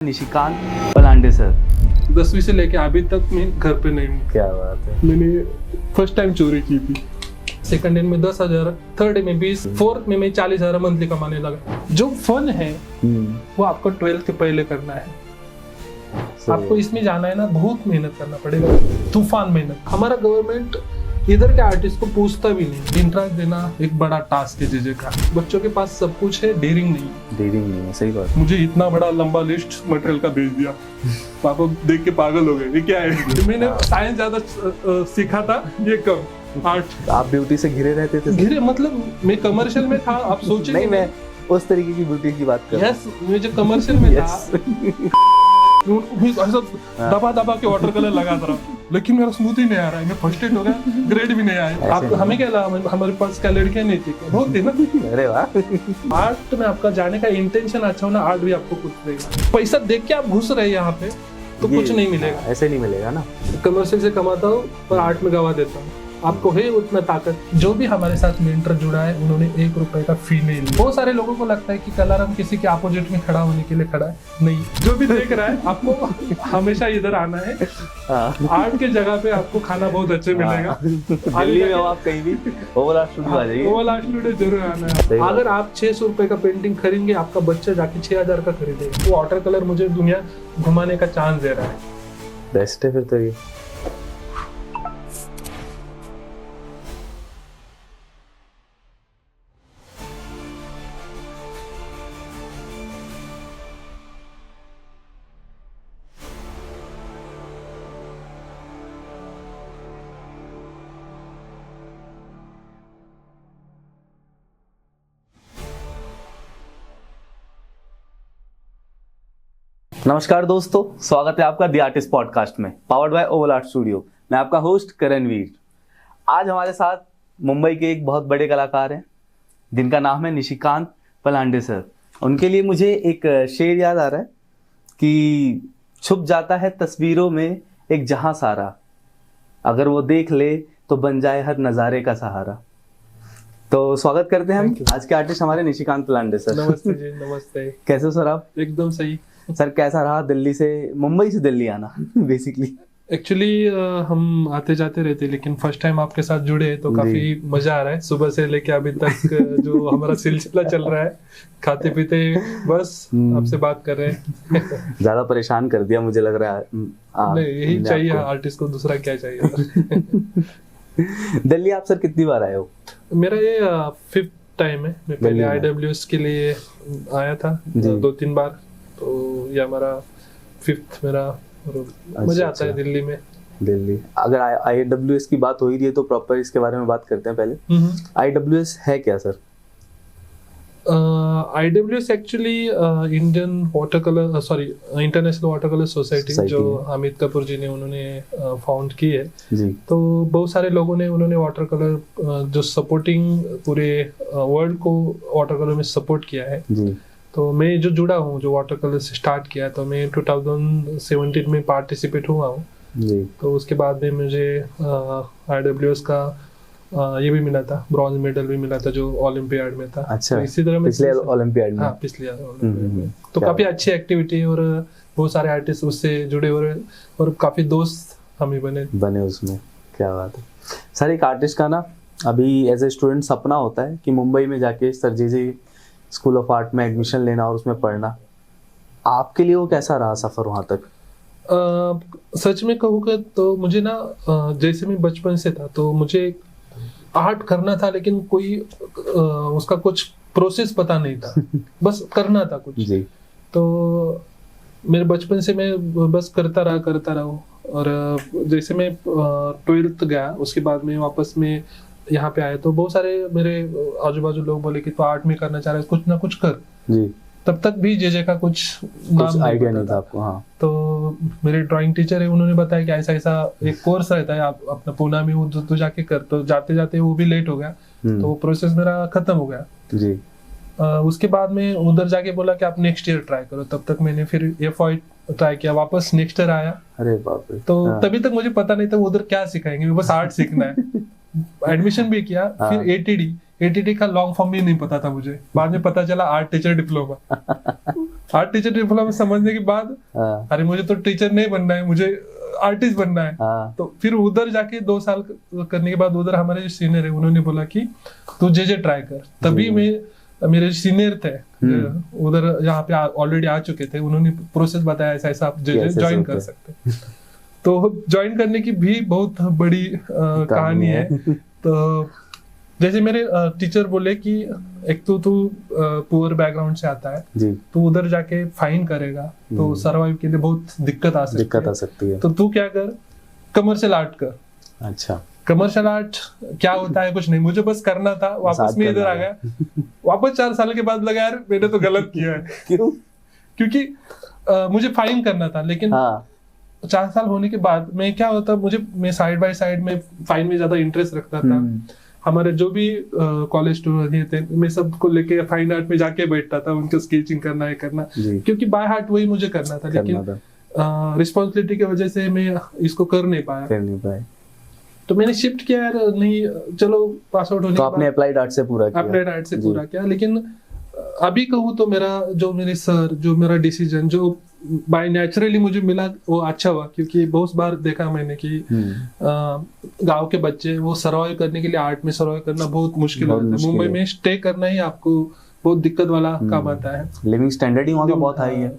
Nishikant Palande sir. 10वीं से लेके अभी तक मैं घर पे नहीं हूँ। क्या बात है। मैंने फर्स्ट टाइम चोरी की थी। सेकंड हैंड में 10,000, थर्ड में 20, फोर्थ में मैं 40,000 मंथली कमाने लगा। जो फन है वो आपको 12th के पहले करना है। आपको इसमें जाना है ना, बहुत मेहनत करना पड़ेगा, तूफान मेहनत। हमारा गवर्नमेंट इधर के आर्टिस्ट को पूछता भी नहीं। इंटरेस्ट देना एक बड़ा टास्क है जीजे का। बच्चों के पास सब कुछ है, डेयरिंग नहीं है। सही बात। मुझे इतना बड़ा लंबा लिस्ट मटेरियल का भेज दिया, पापा देख के पागल हो गए, ये क्या है। मैंने साइंस ज्यादा सीखा था, ये कम आर्ट। आप ब्यूटी से घिरे रहते थे? घिरे मतलब मैं कमर्शियल में था, आप सोचे नहीं, मैं उस तरीके की ब्यूटी की बात कर रहा हूं। यस, मैं जो कमर्शियल में था दबा दबा के वाटर कलर लगा रहा, लेकिन मेरा स्मूथ ही नहीं आ रहा है। मैं फर्स्टेड हो गया, ग्रेड भी नहीं आया। आप हमें क्या लगा, हमारे पास क्या लड़कियां नहीं थी, बहुत थी ना। अरे वाह। आर्ट में आपका जाने का इंटेंशन अच्छा हो ना, आर्ट भी आपको कुछ देगा। पैसा देख के आप घुस रहे यहाँ पे तो कुछ नहीं मिलेगा, ऐसे नहीं मिलेगा ना। कमर्शियल से कमाता हूँ पर आर्ट में गवा देता हूँ। आपको है उतना ताकत। जो भी हमारे साथ मेंटर जुड़ा है, उन्होंने 1 रुपए का फी नहीं लिया। बहुत सारे लोगों को लगता है कि कलारम किसी के अपोजिट में खड़ा होने के लिए खड़ा है। नहीं, जो भी देख रहा है आपको हमेशा इधर आना है। आर्ट के जगह पे आपको खाना बहुत अच्छे मिलेगा। दिल्ली में हो आप कहीं भी, ओवल स्टूडियो आ जाइए। ओवल स्टूडियो जरूर आना है। अगर आप 600 रुपए का पेंटिंग खरीदेंगे, आपका बच्चा जाके 6,000 का खरीदेगा। वो वाटर कलर मुझे दुनिया घुमाने का चांस दे रहा है। बेस्ट है फिर तो ये। नमस्कार दोस्तों, स्वागत है आपका दी आर्टिस्ट पॉडकास्ट में, powered by Oval art studio. मैं आपका होस्ट करणवीर। आज हमारे साथ मुंबई के एक बहुत बड़े कलाकार हैं जिनका नाम है निशिकांत पलांडे सर। उनके लिए मुझे एक शेर याद आ रहा है कि छुप जाता है तस्वीरों में एक जहां सारा, अगर वो देख ले तो बन जाए हर नज़ारे का सहारा। तो स्वागत करते हैं हम आज के आर्टिस्ट हमारे निशिकांत पलांडे सर। नमस्ते जी। नमस्ते। कैसे हो सर आप? एकदम सही सर। कैसा रहा दिल्ली से, मुंबई से दिल्ली आना बेसिकली? एक्चुअली हम आते जाते रहते, लेकिन फर्स्ट टाइम आपके साथ जुड़े तो काफी मजा आ रहा है। सुबह से लेके अभी तक जो हमारा सिलसिला चल रहा है, खाते पीते बस आपसे बात कर रहे हैं। ज्यादा परेशान कर दिया मुझे लग रहा है। नहीं, यही चाहिए आर्टिस्ट को, दूसरा क्या चाहिए। दिल्ली आप सर कितनी बार आए हो? मेरा ये 5th टाइम है। मैं पहले IWS के लिए आया था 2-3 बार, तो ये हमारा 5th मेरा। मजा आता है दिल्ली में। दिल्ली, अगर IWS की बात हो ही रही है तो प्रॉपर इसके बारे में बात करते हैं पहले। IWS है क्या sir? IWS actually Indian water colour international water colour society, जो अमित कपूर जी ने उन्होंने फाउंड की है जी। तो बहुत सारे लोगों ने उन्होंने वाटर कलर जो सपोर्टिंग पूरे वर्ल्ड को वाटर कलर में सपोर्ट किया है जी। तो मैं जो जुड़ा हूँ, जो वाटर कलर से स्टार्ट किया, तो मैं 2017 में पार्टिसिपेट हुआ हूँ जी। तो उसके बाद में मुझे IWS का ये भी मिला था, ब्रॉन्ज मेडल भी मिला था जो ओलंपियाड में था। अच्छा, तो इसी तरह पिछले ओलंपियाड में। हाँ, पिछले ओलंपियाड में। तो काफी अच्छी एक्टिविटी और बहुत सारे आर्टिस्ट उससे जुड़े हुए और काफी दोस्त हमें बने उसमें। क्या बात है सर। एक आर्टिस्ट का ना अभी एज ए स्टूडेंट सपना होता है कि मुंबई में जाके sir J school of art में एडमिशन लेना और उसमें पढ़ना। आपके लिए वो कैसा रहा सफर वहां तक? सच में कहूँगा तो मुझे ना, जैसे मैं बचपन से था तो मुझे आर्ट करना था, लेकिन कोई उसका कुछ प्रोसेस पता नहीं था। बस करना था कुछ जी। तो मेरे बचपन से मैं बस करता रहा। और जैसे मैं 12th गया, उसके बाद में वापस में यहाँ पे आए तो बहुत सारे मेरे आजू बाजू लोग बोले कि तू आर्ट में करना चाह रहा है, कुछ ना कुछ कर जी। तब तक भी जेजे का कुछ आइडिया नहीं था आपको? हाँ। तो मेरे ड्राइंग टीचर है, उन्होंने बताया कि ऐसा एक कोर्स रहता है, आप अपना पूना में वो तो जाके कर। तो जाते जाते वो भी लेट हो गया, तो वो प्रोसेस मेरा खत्म हो गया जी। उसके बाद में उधर जाके बोला कि आप नेक्स्ट ईयर ट्राई करो। तब तक मैंने फिर FY ट्राई किया, वापस नेक्स्ट ईयर आया। अरे बाप रे। तो तभी तक मुझे पता नहीं था उधर क्या सिखाएंगे, बस आर्ट सीखना है। एडमिशन भी किया, फिर ATD का लॉन्ग फॉर्म भी नहीं पता था मुझे। बाद में पता चला art teacher diploma. Art teacher diploma समझने के बाद हाँ, अरे मुझे तो टीचर नहीं बनना है, मुझे आर्टिस्ट बनना है। हाँ, तो फिर उधर जाके 2 साल करने के बाद उधर हमारे जो सीनियर है उन्होंने बोला कि तू जे ट्राई कर। तभी मेरे सीनियर थे उधर यहाँ पे ऑलरेडी आ चुके थे, उन्होंने प्रोसेस बताया ऐसा ऐसा आप जे ज्वाइन कर सकते। तो ज्वाइन करने की भी बहुत बड़ी कहानी है। तो जैसे मेरे टीचर बोले कि एक तो तू पुअर बैकग्राउंड से आता है जी, तो उधर जाके फाइन करेगा तो सर्वाइव के लिए बहुत दिक्कत आ सकती है। तो तू क्या कर, कमर्शियल आर्ट कर। अच्छा, कमर्शियल आर्ट क्या होता है कुछ नहीं, मुझे बस करना था। वापस में इधर आ गया, वापस 4 साल के बाद लगा यार मैंने तो गलत किया है। क्यों? क्योंकि मुझे फाइन करना था, लेकिन 4 साल होने के बाद मैं क्या होता, मैं साइड बाय साइड में फाइन में ज्यादा इंटरेस्ट रखता था। हमारे जो भी कॉलेज स्टूडेंट थे मैं सबको लेके फाइन आर्ट में जाके बैठता था, उनको स्केचिंग करना है करना, क्योंकि बाय हार्ट वही मुझे करना था। लेकिन रिस्पॉन्सिबिलिटी की वजह से मैं इसको कर नहीं पाया। तो मैंने शिफ्ट किया यार, नहीं चलो पास आउट होने तो आपने अप्लाइड आर्ट से पूरा किया। लेकिन अभी कहूँ तो मेरा डिसीजन जो बाय नेचुरली मुझे मिला वो अच्छा हुआ, क्योंकि बहुत बार देखा मैंने कि गांव के बच्चे वो सर्वाइव करने के लिए आर्ट में सर्वाइव करना बहुत मुश्किल होता है। मुंबई में स्टे करना ही आपको बहुत दिक्कत वाला काम आता है, लिविंग स्टैंडर्ड ही वहाँ का बहुत हाई है।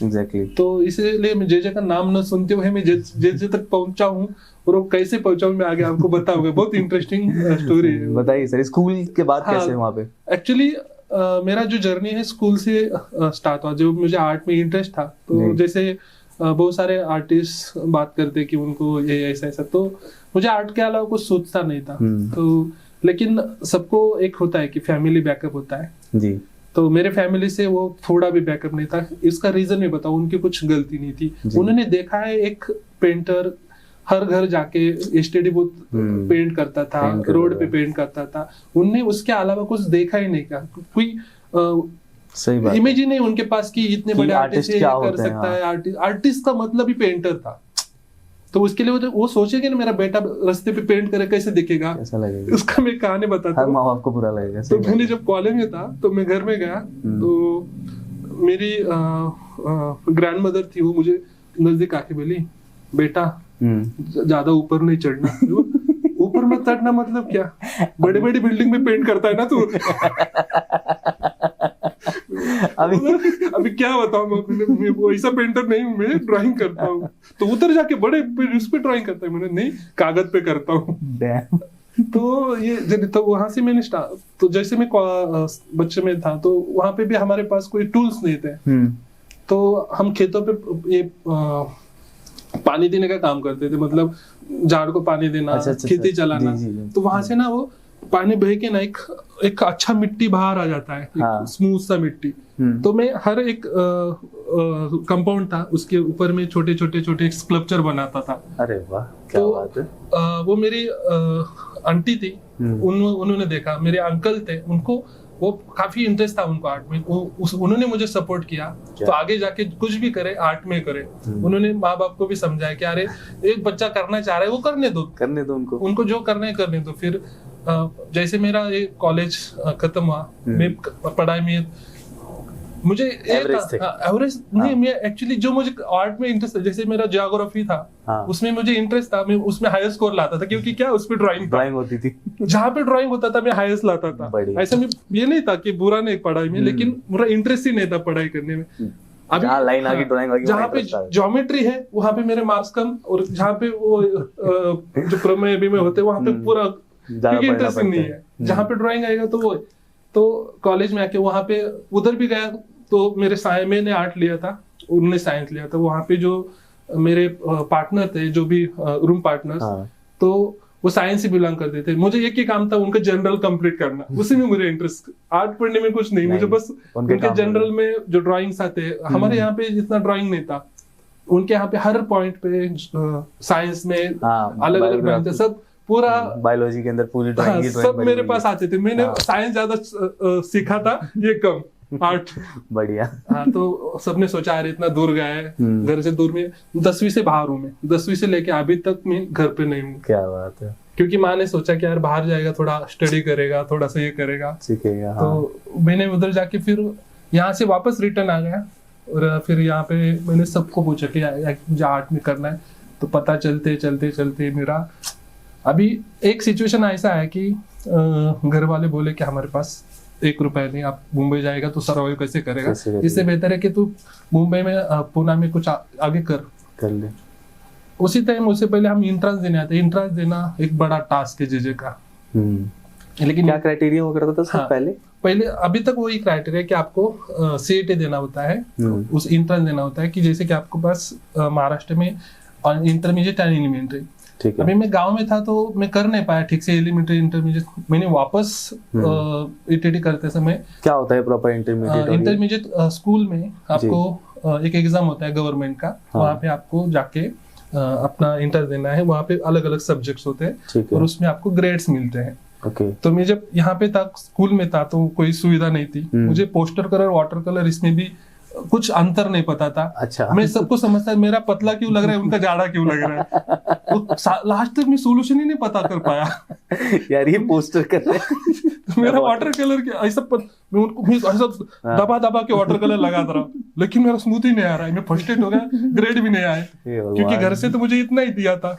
एग्जैक्टली। तो इसलिए मैं जे का नाम न सुनते हुए मैं जे तक पहुंचा हूँ, और वो कैसे पहुंचा हूँ मैं आगे आपको बताऊंगा। बहुत इंटरेस्टिंग स्टोरी है। बताइए सर, स्कूल के बाद कैसे वहाँ पे? एक्चुअली मेरा जो जर्नी है स्कूल से स्टार्ट हुआ। जो मुझे आर्ट में इंटरेस्ट था, तो जैसे बहुत सारे आर्टिस्ट बात करते कि उनको ये ऐसा ऐसा, तो मुझे आर्ट के अलावा कुछ सोचता नहीं था। तो लेकिन सबको एक होता है कि फैमिली बैकअप होता है जी। तो मेरे फैमिली से वो थोड़ा भी बैकअप नहीं था। इसका रीजन मैं बताऊं, उनकी कुछ गलती नहीं थी। उन्होंने देखा है एक पेंटर हर घर जाके स्टडी बुक पेंट करता था, रोड पे पेंट करता था। उनने उसके अलावा कुछ देखा ही नहीं। क्या कोई सही बात, इमेज ही नहीं उनके पास कि इतने बड़े आर्टिस्ट क्या कर सकता है। आर्टिस्ट का मतलब ही पेंटर था। तो उसके लिए वो सोचेंगे ना मेरा बेटा रास्ते पे पेंट करे कैसे दिखेगा, कैसा लगेगा, उसका मैं कहानी बताता हूँ। माँ बाप को बुरा लगेगा। तो मैंने जब कॉलेज में था तो मैं घर में गया, तो मेरी ग्रैंड मदर थी, वो मुझे नजदीक आके बोली, बेटा ज्यादा ऊपर नहीं चढ़ना। ऊपर मत चढ़ना मतलब क्या, बड़ी बड़ी बिल्डिंग में पेंट करता है ना तू। अभी क्या बताऊं, मैं वैसा पेंटर नहीं हूँ, मैं ड्राइंग करता हूँ। तो उधर जाके बड़े उस पे ड्राइंग करता है। मैंने नहीं, कागज पे करता हूँ। तो ये तो वहां से मैंने तो जैसे मैं बच्चे में था तो वहां पे भी हमारे पास कोई टूल्स नहीं थे। तो हम खेतों पे ये पानी देने का काम करते थे, मतलब झाड़ को पानी देना, खेती चलाना। तो वहां से ना वो पानी बह के ना एक अच्छा मिट्टी बाहर आ जाता है, स्मूथ सा मिट्टी। तो मैं हर एक कंपाउंड था उसके ऊपर में छोटे छोटे स्कल्पचर बनाता था। अरे वाह, क्या बात है। वो मेरी आंटी थी, उन्होंने देखा। मेरे अंकल थे, उनको वो काफी इंटरेस्ट था उनको आर्ट में। उन्होंने मुझे सपोर्ट किया। तो आगे जाके कुछ भी करे आर्ट में करे। उन्होंने माँ बाप को भी समझाया कि अरे एक बच्चा करना चाह रहा है, वो करने दो उनको जो करना है करने दो। फिर जैसे मेरा ये कॉलेज खत्म हुआ, मैं पढ़ाई में मुझे एवरेज नहीं, मैं एक्चुअली जो मुझे आर्ट में इंटरेस्ट था, जैसे मेरा जियोग्राफी था, उसमें मुझे इंटरेस्ट था, मैं उसमें हाईएस्ट स्कोर लाता था, क्योंकि क्या उस पे ड्राइंग होती थी। जहाँ पे ड्राइंग होता था मैं हाईएस्ट लाता था। ऐसा में ये नहीं था कि बुरा नहीं पढ़ाई में, लेकिन मेरा इंटरेस्ट ही नहीं था पढ़ाई करने में। अभी जहाँ पे ज्योमेट्री है वहाँ पे मेरे मार्क्स कम, और जहाँ पे वो जो प्रमेय भी में होते वहाँ पे पूरा इंटरेस्ट नहीं है। जहाँ पे ड्राइंग आएगा तो वो। तो कॉलेज में आके वहाँ पे उधर भी गया, तो मैंने आर्ट लिया था, उन्होंने साइंस लिया था। वहाँ पे जो मेरे पार्टनर थे, जो भी रूम पार्टनर्स, तो वो साइंस से बिलोंग करते थे। मुझे एक ही काम था, उनका जनरल कंप्लीट करना। उसी में मुझे इंटरेस्ट, आर्ट पढ़ने में कुछ नहीं। मुझे बस उनके जनरल में जो ड्राइंग्स आते, हमारे यहाँ पे इतना ड्राइंग नहीं था। उनके यहाँ पे हर पॉइंट पे साइंस में अलग अलग ड्राइंग थे, सब पूरा बायोलॉजी के अंदर पूरी ड्राइंग सब मेरे पास आते थे। मैंने साइंस ज्यादा सीखा था, ये कम आर्ट। बढ़िया। हाँ, तो सबने सोचा अरे इतना दूर गया है, घर से दूर में। 10वीं से बाहर हूँ मैं, 10वीं से लेके अभी तक मैं घर पे नहीं हूँ। क्या बात है। क्योंकि माँ ने सोचा कि यार बाहर जाएगा, थोड़ा स्टडी करेगा, थोड़ा सा ये करेगा, सीखेगा। तो मैंने उधर जाके फिर यहाँ से वापस रिटर्न आ गया। और फिर यहाँ पे मैंने सबको पूछा कि मुझे आर्ट में करना है, तो पता चलते चलते चलते मेरा अभी एक सिचुएशन ऐसा है कि घर वाले बोले कि हमारे पास 1 रुपए नहीं, आप मुंबई जाएगा तो सर्वाइव कैसे करेगा, इससे बेहतर है कि तू मुंबई में पुणे में कुछ आगे कर ले। उसी टाइम उससे पहले हम इंट्रांस देने आते, इंट्रांस देना एक बड़ा टास्क है जेजे का। लेकिन क्या क्राइटेरिया हुआ करता था सर? हाँ, पहले अभी तक वही क्राइटेरिया कि आपको सीईटी देना होता है, उस इंट्रांस देना होता है कि जैसे कि आपको पास महाराष्ट्र में इंटरमीडिएट एंड एलिमेंट्री। अभी मैं गांव में था तो मैं कर नहीं पाया ठीक से एलिमेंट्री इंटरमीडिएट। मैंने वापस ईटीटी करते समय, क्या होता है प्रॉपर इंटरमीडिएट स्कूल में आपको एक एग्जाम होता है गवर्नमेंट का, वहाँ पे आपको जाके अपना इंटर देना है। वहाँ पे अलग अलग सब्जेक्ट्स होते हैं और उसमें आपको ग्रेड्स मिलते हैं। तो मैं जब यहाँ पे था, स्कूल में था, तो कोई सुविधा नहीं थी। मुझे पोस्टर कलर, वाटर कलर, इसमें भी कुछ अंतर नहीं पता था। अच्छा। मैं सबको समझता, मेरा पतला क्यों लग रहा है, उनका जाड़ा क्यों लग रहा है। लास्ट तक मैं सोल्यूशन ही नहीं पता कर पाया। यार ये पोस्टर कर रहे हैं। मेरा वाटर कलर के ऐसा मैं उनको ऐसा दबा के वाटर कलर लगाता रहा, लेकिन मेरा स्मूथ ही नहीं आ रहा है। मैं फ्रस्ट्रेट हो गया, ग्रेड भी नहीं आए, क्योंकि घर से तो मुझे इतना ही दिया था।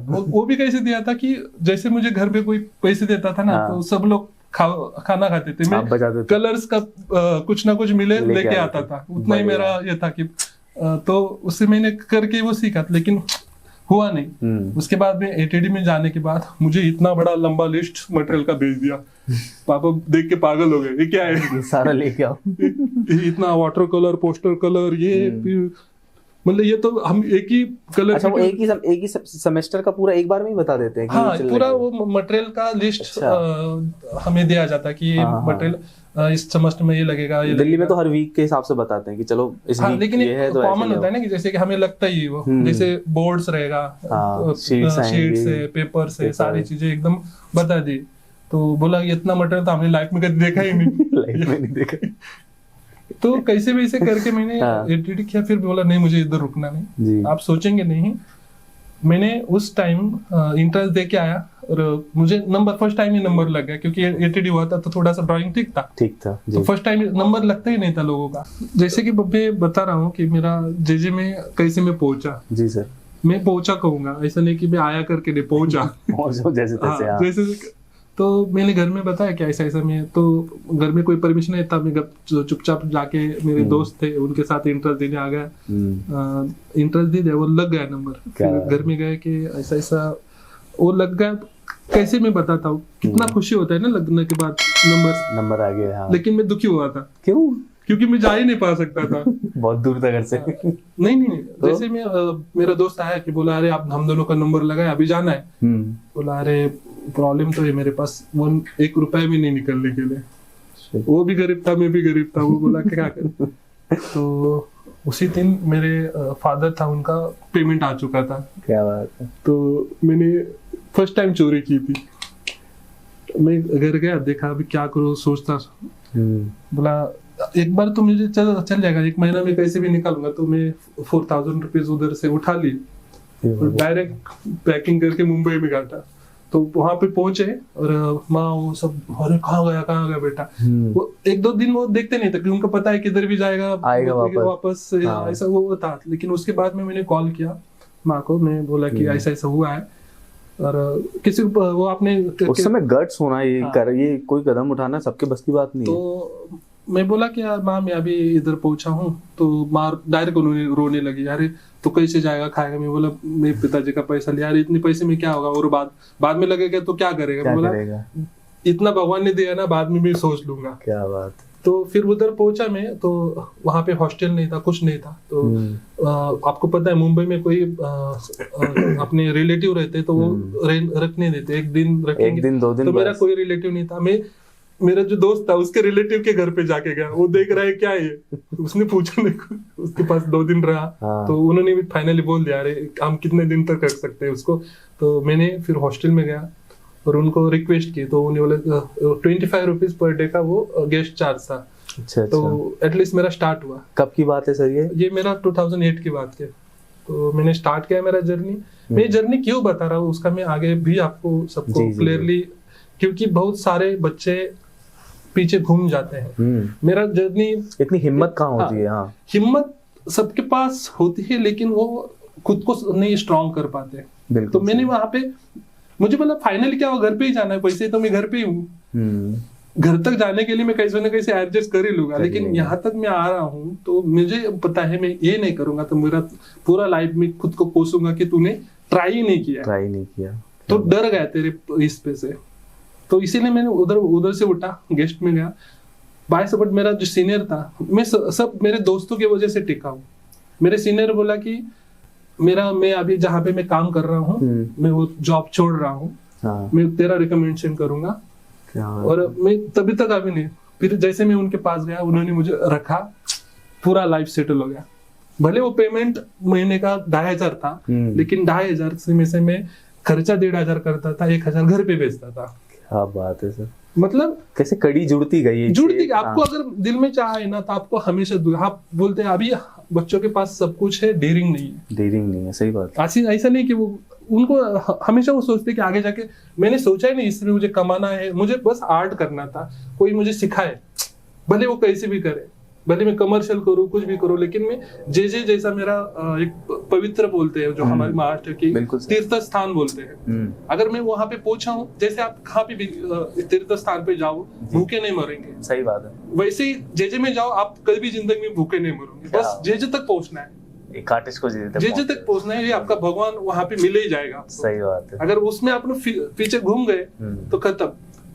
वो भी कैसे दिया था कि जैसे मुझे घर पे कोई पैसे देता था ना, तो सब लोग खाना खाते थे, मैं कलर्स का कुछ ना कुछ मिले लेके आता था। उतना ही मेरा ये था कि तो उससे मैंने करके वो सीखा, लेकिन हुआ नहीं। उसके बाद में एटीडी में जाने के बाद मुझे इतना बड़ा लंबा लिस्ट मटेरियल का भेज दिया। पापा देख के पागल हो गए, ये क्या है, सारा लेके आओ। इतना वाटर कलर, पोस्टर कलर, ये मतलब ये तो हम एक ही कलर। अच्छा, वो एक ही सेमेस्टर का पूरा एक बार में ही बता देते हैं? हाँ, पूरा वो मटेरियल का लिस्ट हमें दिया जाता है कि ये मटेरियल इस सेमेस्टर में ये लगेगा। ये दिल्ली में तो हर वीक के हिसाब से बताते हैं कि चलो इस वीक लेकिन ये है, तो कॉमन होता है ना कि जैसे कि हमें लगता ही वो जैसे बोर्ड्स रहेगा, शीट्स है, पेपर्स है, सारी चीजें एकदम बता दी। तो बोला इतना मटेरियल तो हमने लाइफ में कभी देखा ही नहीं। लाइफ में नहीं देखा। तो कैसे वैसे करके मैंने एटीडी किया। फिर बोला नहीं, मुझे इधर रुकना नहीं, आप सोचेंगे नहीं। मैंने उस टाइम इंट्रेंस दे के आया और मुझे नंबर फर्स्ट टाइम ही नंबर लग गया, क्योंकि एटीडी हुआ था तो थोड़ा सा ड्राइंग ठीक था जी। तो फर्स्ट टाइम नंबर लगता ही नहीं था लोगों का। जैसे कि मैं बता रहा हूँ कि मेरा जेजे में कैसे मैं पहुंचा। जी सर। मैं पहुंचा कहूंगा, ऐसा नहीं कि मैं आया करके नहीं, पहुंचा। जैसे तैसे। जैसे तो मैंने घर में बताया कि ऐसा ऐसा मैं, तो घर में कोई परमिशन नहीं था। मैं चुपचाप जाके मेरे दोस्त थे उनके साथ इंट्रेंस देने आ गया। इंट्रेंस दे दिया, वो लग गया नंबर। घर में गए कि ऐसा ऐसा वो लग गया। कैसे मैं बताता हूँ कितना खुशी होता है ना लगने के बाद नंबर आ गया। हाँ। लेकिन मैं दुखी हुआ था। क्यों? क्योंकि मैं जा ही नहीं पा सकता था। बहुत दूर था घर से। नहीं तो? जैसे मैं मेरा दोस्त आया कि बोला अरे आप हम दोनों का नंबर लगा है, अभी जाना है। बोला अरे प्रॉब्लम तो है, मेरे पास 1 रुपए भी नहीं निकलने के लिए। वो भी गरीब था, मैं भी गरीब था। वो बोला क्या करें। तो उसी दिन मेरे फादर था, उनका पेमेंट आ चुका था। क्या बात है। तो मैंने फर्स्ट टाइम चोरी की थी। मैं घर गया, देखा अभी क्या करूँ, सोचता। बोला एक बार तो मुझे चल जाएगा, 1 महीना में कैसे भी निकालूंगा। तो मैं 4000 रुपीज उधर से उठा ली और डायरेक्ट पैकिंग करके मुंबई में घाटा। तो वहां पे पहुंचे और माँ वो सब, अरे कहाँ गया बेटा। वो 1-2 दिन वो देखते नहीं थे, क्योंकि उनको पता है किधर भी जाएगा वापस ऐसा वो था। लेकिन उसके बाद में मैंने कॉल किया माँ को, मैं बोला कि ऐसा ऐसा हुआ है। और किसी वो आपने उस समय गट्स होना, ये कोई कदम उठाना सबके बस की बात नहीं। तो मैं बोला कि यार माँ मैं अभी इधर पहुंचा हूँ। तो माँ डायरेक्ट उन्होंने रोने लगी, अरे तो कैसे जाएगा, खाएगा। मैं बोला मेरे पिताजी का पैसा लिया, यार इतने पैसे में क्या होगा, और बाद में लगेगा तो क्या करेगा। मैं बोला इतना भगवान ने दिया ना, बाद में भी सोच लूंगा। क्या बात। तो फिर उधर पहुंचा मैं, तो वहां पे हॉस्टल नहीं था, कुछ नहीं था। तो आपको पता है मुंबई में कोई अपने रिलेटिव रहते तो वो रखने देते, 1 दिन रखेंगे, 2 दिन। तो मेरा कोई रिलेटिव नहीं था। मैं मेरा जो दोस्त था उसके रिलेटिव के घर पे जाके गया। वो देख रहा है क्या है, उसने पूछा मेरे को। उसके पास 2 दिन रहा। तो उन्होंने भी फाइनली बोल दिया अरे हम कितने दिन तक रख सकते हैं उसको। तो मैंने फिर हॉस्टल में गया और उनको रिक्वेस्ट की। तो उन्हें बोले 25 रुपीज पर डे का वो गेस्ट चार्ज था। अच्छा। तो एटलीस्ट मेरा स्टार्ट हुआ। कब की बात है सर ये मेरा 2008 की बात है। तो मैंने स्टार्ट किया मेरा जर्नी। मैं जर्नी क्यों बता रहा हूँ उसका मैं आगे भी आपको सबको क्लियरली, क्योंकि बहुत सारे बच्चे पीछे घूम जाते हैं। मेरा जर्नी, इतनी हिम्मत कहाँ होती है? हाँ, हिम्मत सबके पास होती है लेकिन वो खुद को नहीं स्ट्रांग कर पाते। तो मैंने वहां पे, मुझे मतलब फाइनली क्या, वो घर पे ही जाना है, पैसे तो मैं घर पे ही हूँ, घर तक जाने के लिए मैं कैसे न कैसे एडजस्ट कर ही लूंगा, लेकिन यहाँ तक मैं आ रहा हूँ तो मुझे पता है मैं ये नहीं करूंगा तो मेरा पूरा लाइफ में खुद को कोसूंगा कि तूने ट्राई ही नहीं किया, तो डर गया तेरे इस पे से। तो इसीलिए मैंने उधर से उठा, गेस्ट में गया। बाय सपोर्ट मेरा जो सीनियर था, मैं सब मेरे दोस्तों की वजह से टिका हूँ। मेरे सीनियर बोला कि मैं अभी जहाँ पे मैं काम कर रहा हूँ, मैं वो जॉब छोड़ रहा हूँ, मैं तेरा रिकमेंडेशन करूंगा। और मैं तभी तक अभी नहीं, फिर जैसे मैं उनके पास गया, उन्होंने मुझे रखा, पूरा लाइफ सेटल हो गया। भले वो पेमेंट महीने का 2,500 था, लेकिन 2,500 में से मैं खर्चा 1,500 करता था, 1,000 घर पे भेजता था। क्या बात है सर, मतलब कैसे कड़ी जुड़ती गई। आपको अगर दिल में चाह है ना तो आपको हमेशा, आप बोलते हैं अभी बच्चों के पास सब कुछ है, डेयरिंग नहीं है। सही बात। ऐसा नहीं कि वो उनको हमेशा वो सोचते कि आगे जाके, मैंने सोचा ही नहीं इसमें मुझे कमाना है, मुझे बस आर्ट करना था, कोई मुझे सिखाए, भले वो कैसे भी करे, भले मैं कमर्शियल करूँ, कुछ भी करूँ, लेकिन मैं जैसा मेरा एक पवित्र बोलते हैं जो हमारे महाराष्ट्र की तीर्थ स्थान बोलते हैं, अगर मैं वहां पे पहुंचा हूँ, जैसे आप कहाँ पे भी तीर्थ स्थान पे जाओ, भूखे नहीं मरेंगे। सही बात है। वैसे ही जेजे में जाओ, आप कभी भी जिंदगी में भूखे नहीं मरोगे। बस जेजे तक पहुंचना है, एक आर्टिस्ट को जेजे तक पहुंचना है, ये आपका भगवान वहां पे मिल ही जाएगा। सही बात है। अगर उसमें आप पीछे घूम गए तो खत्म।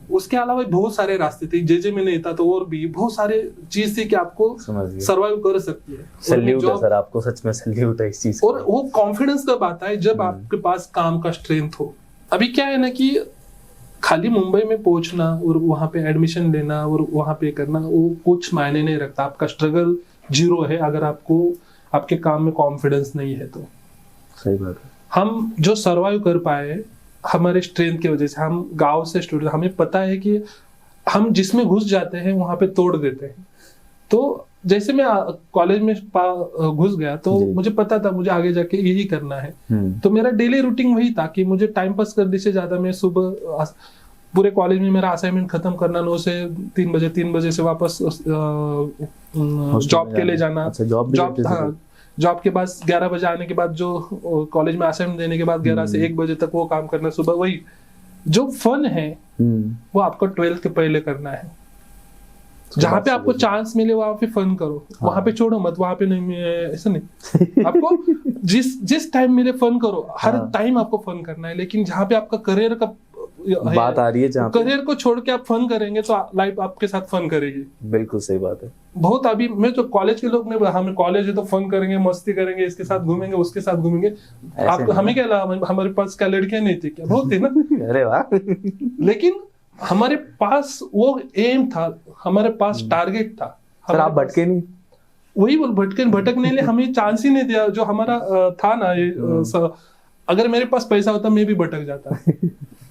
उसके अलावा बहुत सारे रास्ते थे, जेजे में नहीं था तो और भी बहुत सारे चीज थी कि आपको सर्वाइव कर सकती है। सैल्यूट है सर आपको, सच में सैल्यूट है इस चीज। और वो कॉन्फिडेंस कब आता है, जब आपके पास काम का स्ट्रेंथ हो। अभी क्या है ना कि खाली मुंबई में पहुंचना और वहां पे एडमिशन लेना और वहां पे करना, वो कुछ मायने नहीं रखता। आपका स्ट्रगल 0 है अगर आपको आपके काम में कॉन्फिडेंस नहीं है तो। सही बात है। हम जो सर्वाइव कर पाए हमारे स्ट्रेंथ की वजह से, हम गांव से स्टूडेंट, हमें पता है कि हम जिसमें घुस जाते हैं वहां पे तोड़ देते हैं। तो जैसे मैं कॉलेज में घुस गया तो मुझे पता था मुझे आगे जाके यही करना है। तो मेरा डेली रूटीन वही था कि मुझे टाइम पास करने से ज्यादा मैं सुबह पूरे कॉलेज में मेरा असाइनमेंट खत्म करना, 9 से 3 बजे से वापस जॉब के लिए जाना। जॉब के बाद 11 बजे आने के बाद जो कॉलेज में असाइनमेंट देने के बाद 11 से 1 बजे तक वो काम करना सुबह। वही जो फन है वो आपको 12th के पहले करना है। जहाँ पे आपको चांस मिले वहां पे फन करो, वहां पे छोड़ो मत, वहां पे नहीं, ऐसा नहीं। आपको जिस टाइम मिले फन करो, हर टाइम आपको फन करना है। लेकिन जहाँ पे आपका करियर का बात आ रही है, जहाँ करियर को छोड़ के आप फन करेंगे तो लाइफ आपके साथ फन करेगी। बिल्कुल सही बात है। बहुत अभी मैं तो कॉलेज के लोग ने, हमें कॉलेज है तो फन करेंगे, मस्ती करेंगे, इसके साथ घूमेंगे, उसके साथ घूमेंगे। आपको हमें क्या लगा, हमारे पास क्या लड़कियां नहीं थी क्या? बहुत थी ना। अरे वाह। लेकिन हमारे पास वो एम था, हमारे पास टारगेट था। सर आप भटके नहीं? वही भटकने लिए हमें चांस ही नहीं दिया। जो हमारा था ना ये, अगर मेरे पास पैसा होता मैं भी भटक जाता,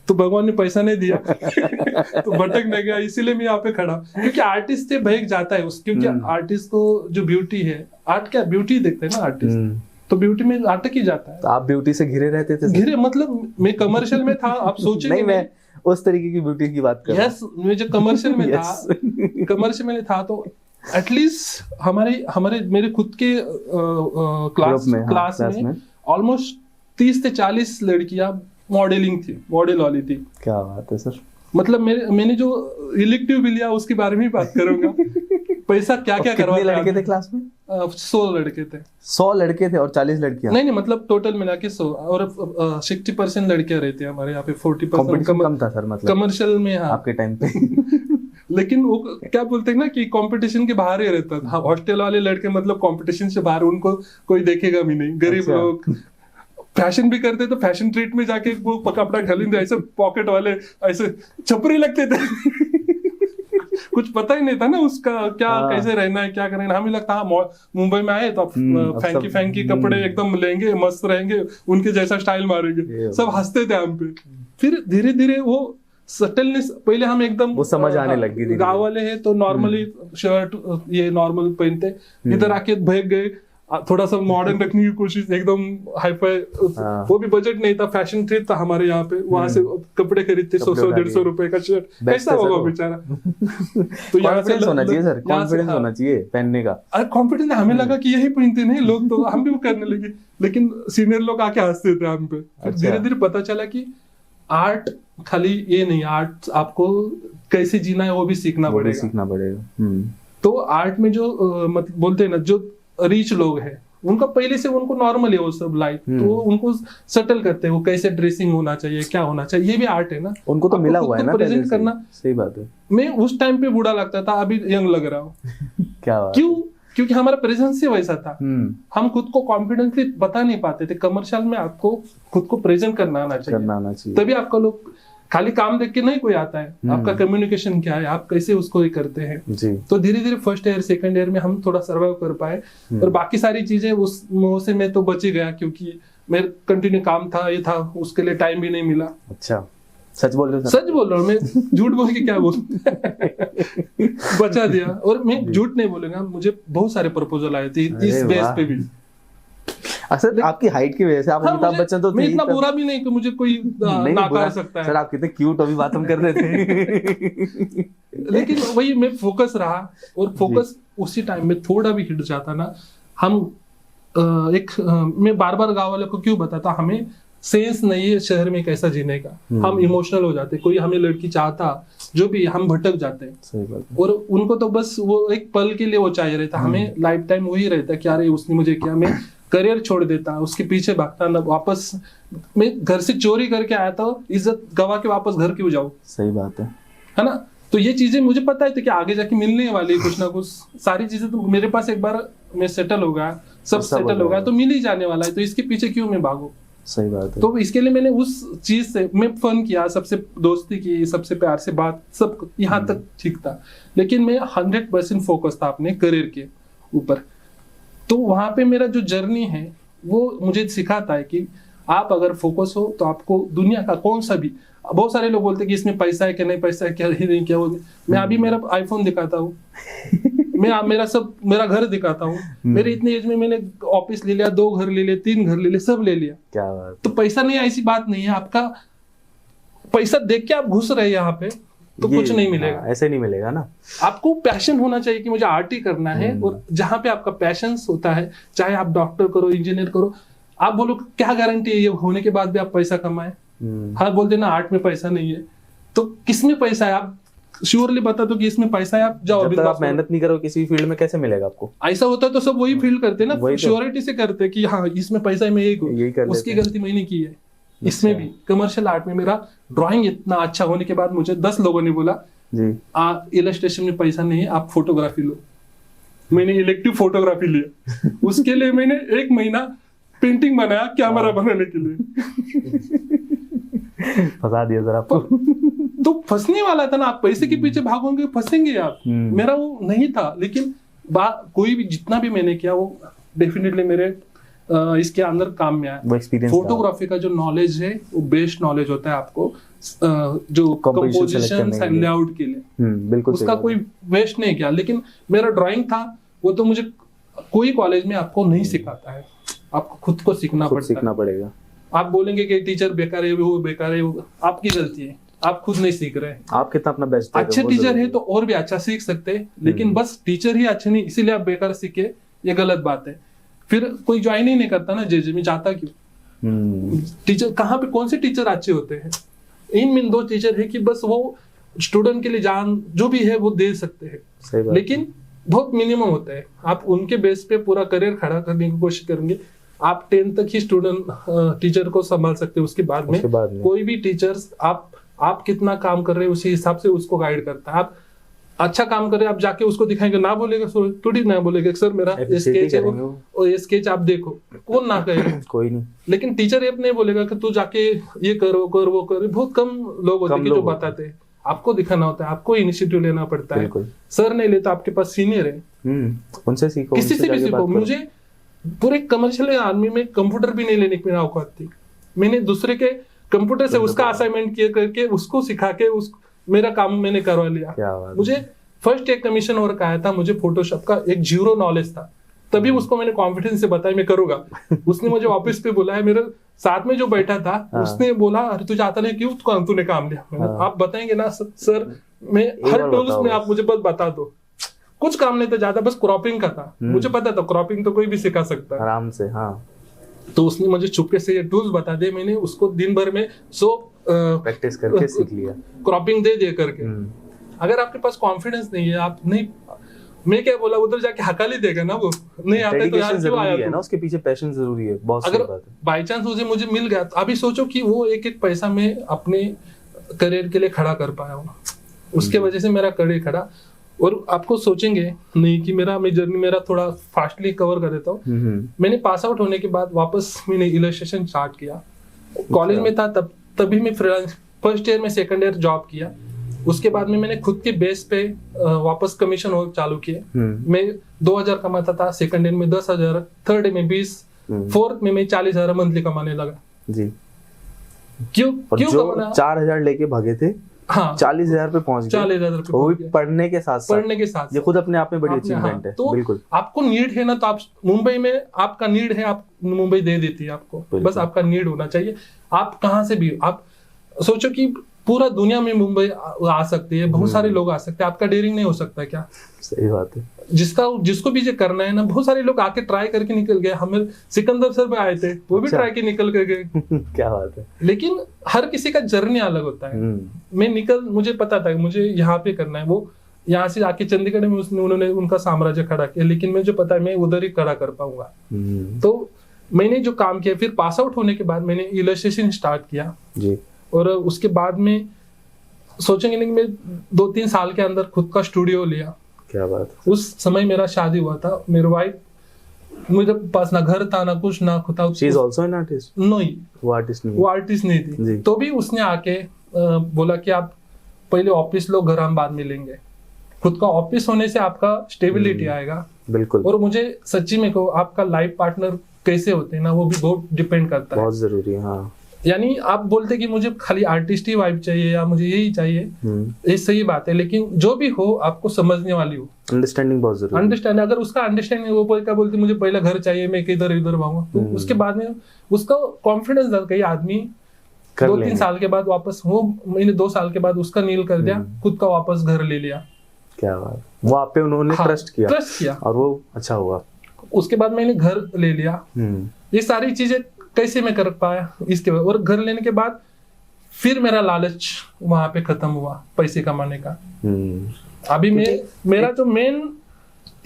तो भगवान ने पैसा नहीं दिया तो भटक नहीं गया, इसीलिए मैं यहाँ पे खड़ा। क्योंकि आर्टिस्ट से भटक जाता है क्योंकि आर्टिस्ट को जो ब्यूटी है, आर्ट क्या ब्यूटी देखते हैं ना आर्टिस्ट, तो ब्यूटी में अटक ही जाता है। तो आप ब्यूटी से घिरे रहते थे? घिरे मतलब मैं कमर्शियल में था, आप सोचेंगे नहीं, मैं उस तरीके की ब्यूटी की बात कर रहा हूं। यस, मैं जो कमर्शियल में था, कमर्शियल में था तो एटलीस्ट हमारे मेरे खुद के क्लास में ऑलमोस्ट 30 से 40 लड़कियां मॉडलिंग थी, मॉडल वाली थी। क्या बात है सर। मतलब मैंने जो इलेक्टिव भी लिया उसके बारे में बात करूंगा। पैसा क्या करवा। लड़के थे क्लास में? 100 लड़के थे। 100 लड़के थे और 40 लड़कियां? नहीं, मतलब टोटल मिला के 100 और 60% लड़कियां रहती है हमारे यहाँ पे, 40% कम था सर, मतलब कमर्शियल में। हाँ, आपके टाइम पे। लेकिन वो क्या बोलते हैं ना कि कंपटीशन के बाहर ही रहता था। हॉस्टल वाले लड़के मतलब कंपटीशन से बाहर, उनको कोई देखेगा भी नहीं। गरीब लोग फैशन भी करते तो फैशन ट्रीट में जाके वो कपड़ा खरीदते, ऐसे पॉकेट वाले ऐसे छपरी लगते थे। कुछ पता ही नहीं था ना उसका क्या, कैसे रहना है, क्या करना है। हमें लगता है मुंबई में आए तो आप फैंकी कपड़े एकदम लेंगे, मस्त रहेंगे, उनके जैसा स्टाइल मारेंगे। सब हंसते थे हम पे। फिर धीरे धीरे वो सटलनेस, पहले हम एकदम वो समझ आने लगी थी। गाँव वाले हैं तो नॉर्मली शर्ट ये नॉर्मल पहनते, इधर आके भाग गए थोड़ा सा मॉडर्न रखने की कोशिश, एकदम हाईफाई। हाँ। वो भी बजट नहीं था, फैशन ट्रिप था हमारे यहाँ पे, वहां से कपड़े खरीदते 100-150 रुपए का शर्ट, कैसा होगा बेचारा। तो यहाँ से कॉन्फिडेंस होना चाहिए सर, यहाँ से- कॉन्फिडेंस हाँ। होना चाहिए पहनने का। अरे कॉन्फिडेंस हमें लगा कि यही पहनते नहीं लोग, तो हम भी वो करने लगे, लेकिन सीनियर लोग आके हंसते थे हम पे। फिर अच्छा। धीरे धीरे पता चला कि आर्ट खाली ये नहीं, आर्ट आपको कैसे जीना है वो भी सीखना वो भी पड़ेगा। सीखना पड़ेगा। तो आर्ट में जो मतलब बोलते हैं ना, जो रिच लोग हैं उनका पहले से उनको नॉर्मल है वो सब लाइफ, तो उनको सटल करते हैं वो कैसे ड्रेसिंग होना चाहिए, क्या होना चाहिए, ये भी आर्ट है ना। उनको तो आपको मिला खुद हुआ है को ना पहले प्रेजेंट से। करना। सही बात है। मैं उस टाइम पे बूढ़ा लगता था, अभी यंग लग रहा हूँ। क्या बात। क्यों? क्योंकि हमारा प्रेजेंस ही वैसा था। हम्म, हम खुद को कॉन्फिडेंटली बता नहीं पाते थे। कमर्शियल में आपको खुद को प्रेजेंट करना आना चाहिए, करना आना चाहिए। तभी आपका लोग खाली काम देख के नहीं कोई आता है, आपका कम्युनिकेशन क्या है, आप कैसे उसको ये करते हैं। जी। तो धीरे धीरे फर्स्ट ईयर सेकंड ईयर में हम थोड़ा सर्वाइव कर पाए, और बाकी सारी चीजें उस मोह से मैं तो बच ही गया, क्योंकि मेरा कंटिन्यू काम था, ये था, उसके लिए टाइम भी नहीं मिला। अच्छा, सच बोल रहे हो सर? सच बोल रहा हूँ मैं, झूठ बोल के क्या बोल बचा दिया। और मैं झूठ नहीं बोलूंगा, मुझे बहुत सारे प्रपोजल आए थे इस अरे बेस वाह। पे भी। सर आपकी हाइट की वजह से आप हाँ, अमिताभ मुझे- बच्चन तो मैं थे ही इतना तब। बुरा भी नहीं कि मुझे कोई नहीं, नाकार बुरा- सकता सर है, आप कितने क्यूट अभी बात हम कर रहे थे। लेकिन वही मैं फोकस रहा, और फोकस उसी टाइम में थोड़ा भी हिट जाता ना, हम मैं बार बार गाँव वाले को क्यों बताता, हमें सेंस नहीं है शहर में कैसा जीने का। हम इमोशनल हो जाते, कोई हमें लड़की चाहता, जो भी, हम भटक जाते हैं। सही बात है। और उनको तो बस वो एक पल के लिए वो चाहिए रहता, हमें लाइफ टाइम वही रहता कि अरे उसने मुझे किया, मैं करियर छोड़ देता, उसके पीछे भागता ना, वापस मैं घर से चोरी करके आया था, इज्जत गवा के वापस घर क्यों जाऊं, सही बात है ना। तो ये चीजें मुझे पता है कि आगे जाके मिलने वाली है कुछ ना कुछ सारी चीजें। तो मेरे पास एक बार मैं सेटल हो गया, सब सब सेटल हो हो गया, गया। तो मिल ही जाने वाला है, तो इसके पीछे क्यों मैं भागूं। सही बात है। तो इसके लिए मैंने उस चीज से मैं फन किया, सबसे दोस्ती की, सबसे प्यार से बात, सब यहाँ तक ठीक था, लेकिन मैं 100% फोकस था अपने करियर के ऊपर। तो वहां पे मेरा जो जर्नी है वो मुझे सिखाता है कि आप अगर फोकस हो तो आपको दुनिया का कौन सा भी, बहुत सारे लोग बोलते हैं कि इसमें पैसा है कि नहीं, पैसा है क्या नहीं, क्या वो, मैं अभी मेरा आईफोन दिखाता हूँ, मेरा घर दिखाता हूँ, मेरे इतने एज में मैंने ऑफिस ले लिया, 2 घर ले लिए, 3 घर ले लिए, सब ले लिया। क्या बात। तो पैसा नहीं, ऐसी बात नहीं है, आपका पैसा देख के आप घुस रहे हैं यहाँ पे तो कुछ नहीं मिलेगा। ऐसे नहीं मिलेगा ना। आपको पैशन होना चाहिए कि मुझे आर्ट ही करना है, और जहां पे आपका पैशन होता है, चाहे आप डॉक्टर करो, इंजीनियर करो, आप बोलो क्या गारंटी है ये होने के बाद भी आप पैसा कमाए। हाँ बोलते ना आर्ट में पैसा नहीं है, तो किसमें पैसा है, आप श्योरली बता दो कि इसमें पैसा है, आप जाओ जब तक business आप मेहनत नहीं करो किसी फील्ड में कैसे मिलेगा आपको। ऐसा होता है तो सब वही फील करते हैं ना, वही तो। श्योरिटी से करते हैं कि हाँ इसमें पैसा है, मैं यही यही कर करूँ। उसकी लेते हैं। गलती मैंने की है इसमें भी। कमर्शियल आर्ट में मेरा ड्राइंग इतना अच्छा होने के बाद मुझे 10 लोगों ने बोला जी। इलस्ट्रेशन में पैसा नहीं है, आप फोटोग्राफी लो। मैंने इलेक्टिव फोटोग्राफी लिया, उसके लिए मैंने 1 महीना पेंटिंग बनाया कैमरा बनाने के लिए। फंसा दिया सर आपको। तो फंसने वाला था ना, आप पैसे के पीछे भागोगे फंसेंगे आप। मेरा वो नहीं था, लेकिन कोई भी जितना भी मैंने किया वो डेफिनेटली मेरे इसके अंदर काम में आया। वो एक्सपीरियंस फोटोग्राफी का जो नॉलेज है वो बेस्ट नॉलेज होता है आपको, जो कंपोजिशन एंड लेआउट के लिए। बिल्कुल उसका कोई वेस्ट नहीं किया, लेकिन मेरा ड्राइंग था वो तो मुझे कोई कॉलेज में आपको नहीं सिखाता है, आपको खुद को सीखना पड़ेगा। आप बोलेंगे कि टीचर बेकार है, वो बेकार है, वो आपकी गलती है, आप खुद नहीं सीख रहे हैं। आप कितना अपना बेस्ट दे रहे हो, अच्छे वो टीचर जरूरी है तो और भी अच्छा सीख सकते हैं, लेकिन बस टीचर ही अच्छे नहीं इसीलिए आप बेकार सीखे, ये गलत बात है। फिर कोई ज्वाइन ही नहीं करता ना जेजे में, जाता क्यों? टीचर कहाँ पे कौन से टीचर अच्छे होते हैं? इन 2 टीचर है कि बस वो स्टूडेंट के लिए जान जो भी है वो दे सकते हैं, लेकिन बहुत मिनिमम होता है। आप उनके बेस पे पूरा करियर खड़ा करने की कोशिश करेंगे, आप 10 तक ही स्टूडेंट टीचर को संभाल सकते हैं, उसके बाद में कोई भी टीचर्स आप कितना काम कर रहे हैं उसी हिसाब से उसको गाइड करता है। आप अच्छा काम कर रहे हैं, आप जाके उसको दिखाएंगे, ना बोलेगा थोड़ी ना बोलेगा सर मेरा स्केच है और ये स्केच आप देखो, कौन ना कहेगा? कोई नहीं। लेकिन टीचर ये नहीं बोलेगा कि तू जाके ये कर वो कर। बहुत कम लोग होते हैं जो बताते हैं, आपको दिखाना होता है, आपको इनिशिएटिव लेना पड़ता है। सर नहीं लेता, आपके पास सीनियर है, उनसे सीखो, किसी से भी सीखो। मुझे पूरे कमर्शियल आर्मी में कंप्यूटर भी नहीं लेने की मेरा औकात थी, मैंने दूसरे के कंप्यूटर से उसका असाइनमेंट किया करके उसको सिखा के मेरा काम मैंने करवा लिया। मुझे फर्स्ट एक कमीशन वर्क आया था, मुझे फोटोशॉप का एक 0 नॉलेज था, तभी उसको मैंने कॉन्फिडेंस से बताया मैं करूंगा। उसने मुझे ऑफिस पे बुलाया, मेरे साथ में जो बैठा था उसने बोला अरे तू चाहता नहीं, क्यों तूने काम लिया? मैंने आप बताएंगे ना सर, मैं हर टूल्स में आप मुझे बस बता दो। कुछ काम नहीं था ज्यादा, बस क्रॉपिंग का था। मुझे पता था क्रॉपिंग तो कोई भी सिखा सकता है आराम से। हाँ, तो उसने मुझे चुपके से ये टूल्स बता दिए। मैंने उसको दिन भर में प्रैक्टिस करके सीख लिया, क्रॉपिंग दे दे करके। अगर आपके पास कॉन्फिडेंस नहीं है, आप नहीं, मैं क्या बोला, उधर जाके हकाली देगा ना, वो नहीं आता है तो यार क्यों आया है ना, उसके पीछे पैशन जरूरी है। बहुत सही बात है। बाई चांस मुझे मिल गया, तो अभी सोचो कि वो एक एक पैसा मैं अपने करियर के लिए खड़ा कर पाया हूँ, उसके वजह से मेरा करियर खड़ा। और आपको सोचेंगे नहीं कि मैं जर्नी मेरा थोड़ा फास्टली कवर कर देता हूँ। मैंने पास आउट होने के बाद वापस मैंने इलस्ट्रेशन स्टार्ट किया। कॉलेज में था तभी मैं फ्रीलांस फर्स्ट ईयर में सेकंड ईयर जॉब किया। उसके बाद में मैंने खुद के बेस पे वापस कमीशन वर्क चालू किए। मैं 2000 कमाता था, सेकंड ईयर में 10,000, थर्ड ईयर में 20, फोर्थ में मैं 40,000 मंथली कमाने लगा जी। क्यों कमाना? 4,000 लेके भागे थे, हाँ 40,000 पे पहुंच गए। 40,000 वो भी पढ़ने के साथ ये खुद अपने आप में बड़ी अचीवमेंट है। तो बिल्कुल, आपको नीड है ना, तो आप मुंबई में आपका नीड है, आप मुंबई दे देती है आपको, बस आपका नीड होना चाहिए। आप कहाँ से भी, आप सोचो कि पूरा दुनिया में मुंबई आ सकती है, बहुत सारे लोग आ सकते हैं, आपका डेयरिंग नहीं हो सकता क्या? सही बात है। जिसको भी ये करना है ना, बहुत सारे लोग आके ट्राई करके निकल गए। हमें सिकंदर सर पे आए थे, वो भी ट्राई के निकल कर गए। क्या बात है। लेकिन हर किसी का जर्नी अलग होता है। मुझे पता था मुझे यहाँ पे करना है, वो यहाँ से आके चंडीगढ़ में उन्होंने उनका साम्राज्य खड़ा किया, लेकिन मुझे पता है मैं उधर ही खड़ा कर पाऊंगा। तो मैंने जो काम किया, फिर पास आउट होने के बाद मैंने इलस्ट्रेशन स्टार्ट किया जी। और उसके बाद में सोचेंगे नहीं, मैं 2-3 साल के अंदर खुद का स्टूडियो लिया। क्या बात। उस समय मेरा शादी हुआ था, मेरी वाइफ, मेरे पास ना घर था ना कुछ ना खुद था। She is also an artist? नहीं, वो आर्टिस्ट नहीं थी। तो भी उसने आके बोला कि आप पहले ऑफिस लो, घर हम बाद में लेंगे। खुद का ऑफिस होने से आपका स्टेबिलिटी आएगा। बिल्कुल। और मुझे सच्ची में कहो, आपका लाइफ पार्टनर कैसे होते हैं ना, वो भी बहुत डिपेंड करता है। बहुत जरूरी है। हाँ, यानी आप बोलते कि मुझे खाली आर्टिस्ट ही वाइफ चाहिए या मुझे यही चाहिए, ये सही बात है, लेकिन जो भी हो आपको समझने वाली हो। अंडरस्टैंडिंग बहुत जरूरी है। अंडरस्टैंड, अगर उसका अंडरस्टैंडिंग, वो क्या बोलती मुझे पहले घर चाहिए, मैं किधर इधर भागूंगा, तो उसके बाद में उसका कॉन्फिडेंस कहीं आदमी 2-3 साल के बाद वापस, वो मैंने 2 साल के बाद उसका नील कर दिया, खुद का वापस घर ले लिया। क्या बात। वो आप पे उन्होंने ट्रस्ट किया और वो अच्छा हुआ। उसके बाद मैंने घर ले लिया। ये सारी चीजें कैसे मैं कर पाया इसके बाद, और घर लेने के बाद फिर मेरा लालच वहां पे खत्म हुआ पैसे कमाने का। अभी मेरा जो मेन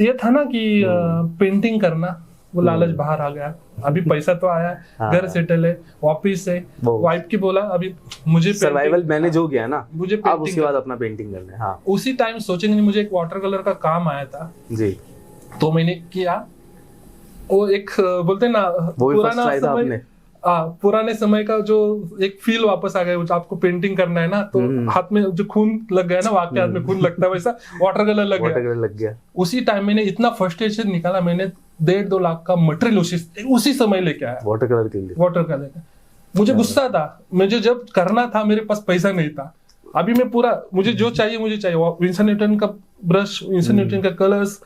ये था ना कि पेंटिंग करना, वो लालच बाहर आ गया। अभी पैसा तो आया है, घर सेटल है, ऑफिस है, वाइफ की बोला अभी मुझे सर्वाइवल मैनेज हो गया ना, मुझे अब उसके बाद अपना पेंटिंग करना है। हाँ। उसी टाइम सोचेंगे, मुझे एक वाटर कलर का काम आया था जी, तो मैंने किया। वो एक बोलते ना पुराने समय का जो एक फील वापस आ गया। आपको पेंटिंग करना है ना, तो हाथ में जो खून लग गया ना, आपके हाथ में खून लगता है, वैसा वाटर कलर लग गया। उसी टाइम मैंने इतना फ्रस्ट्रेशन निकाला, मैंने 1.5-2 लाख का मटेरियल उसी समय लेके आया वाटर कलर के लिए। वाटर कलर का मुझे गुस्सा था, मुझे जब करना था मेरे पास पैसा नहीं था। अभी मैं पूरा, मुझे जो चाहिए विंसन न्यूटन का ब्रश, विंसन न्यूटन का कलर्स,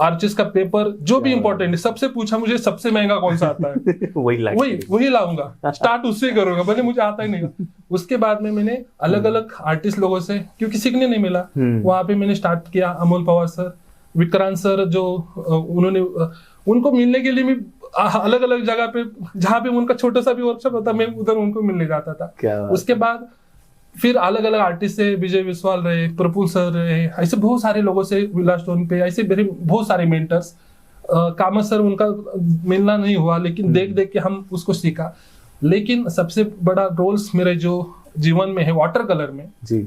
आर्चिस का पेपर, जो भी इंपॉर्टेंट है सबसे पूछा, मुझे सबसे महंगा कौन सा आता है वही लाऊंगा, स्टार्ट उससे करूंगा, भले मुझे आता ही नहीं। उसके बाद में मैंने अलग अलग आर्टिस्ट लोगों से, क्योंकि सीखने नहीं मिला, वहां पे मैंने स्टार्ट किया। अमोल पवार सर, विक्रांत सर, जो उन्होंने, उनको मिलने के लिए मैं अलग अलग जगह पे, जहाँ पे उनका छोटा सा भी वर्कशॉप होता, मैं उधर उनको मिलने जाता था। उसके बाद फिर अलग अलग आर्टिस्ट से, विजय विश्वाल रहे, प्रफुल्ल सर रहे, ऐसे बहुत सारे लोगों से, विला स्टोन पे, ऐसे मेरे बहुत सारे मेंटर्स। कामत सर, उनका मिलना नहीं हुआ, लेकिन देख देख के हम उसको सीखा। लेकिन सबसे बड़ा रोल्स मेरे जो जीवन में है वाटर कलर में जी,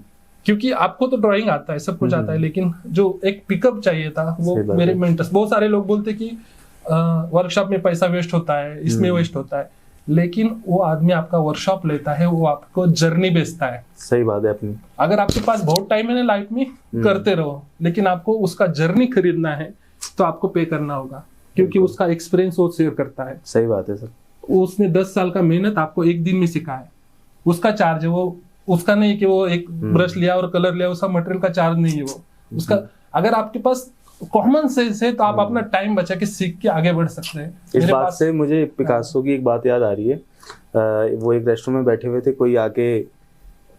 क्योंकि आपको तो ड्राइंग आता है, सब कुछ आता है, लेकिन जो एक पिकअप चाहिए था वो मेरे मेंटर्स। बहुत सारे लोग बोलते कि वर्कशॉप में पैसा वेस्ट होता है, इसमें वेस्ट होता है, लेकिन वो आदमी आपका वर्कशॉप लेता है, वो आपको जर्नी बेचता है। सही बात है अपनी। अगर आपके पास बहुत टाइम है ना लाइफ में, करते रहो, लेकिन आपको उसका जर्नी खरीदना है तो आपको पे करना होगा, क्योंकि उसका एक्सपीरियंस वो शेयर करता है। सही बात है सर। उसने 10 साल का मेहनत आपको 1 दिन में सिखाया है, उसका चार्ज है वो, उसका नहीं कि वो एक ब्रश लिया और कलर लिया, उसका मटेरियल का चार्ज नहीं है वो उसका। अगर आपके पास कॉमन सेंस है तो आप अपना टाइम बचा के सीख के आगे बढ़ सकते हैं। इस मेरे बात पास से मुझे पिकासो की एक बात याद आ रही है। वो एक रेस्टोरेंट में बैठे हुए थे, कोई आके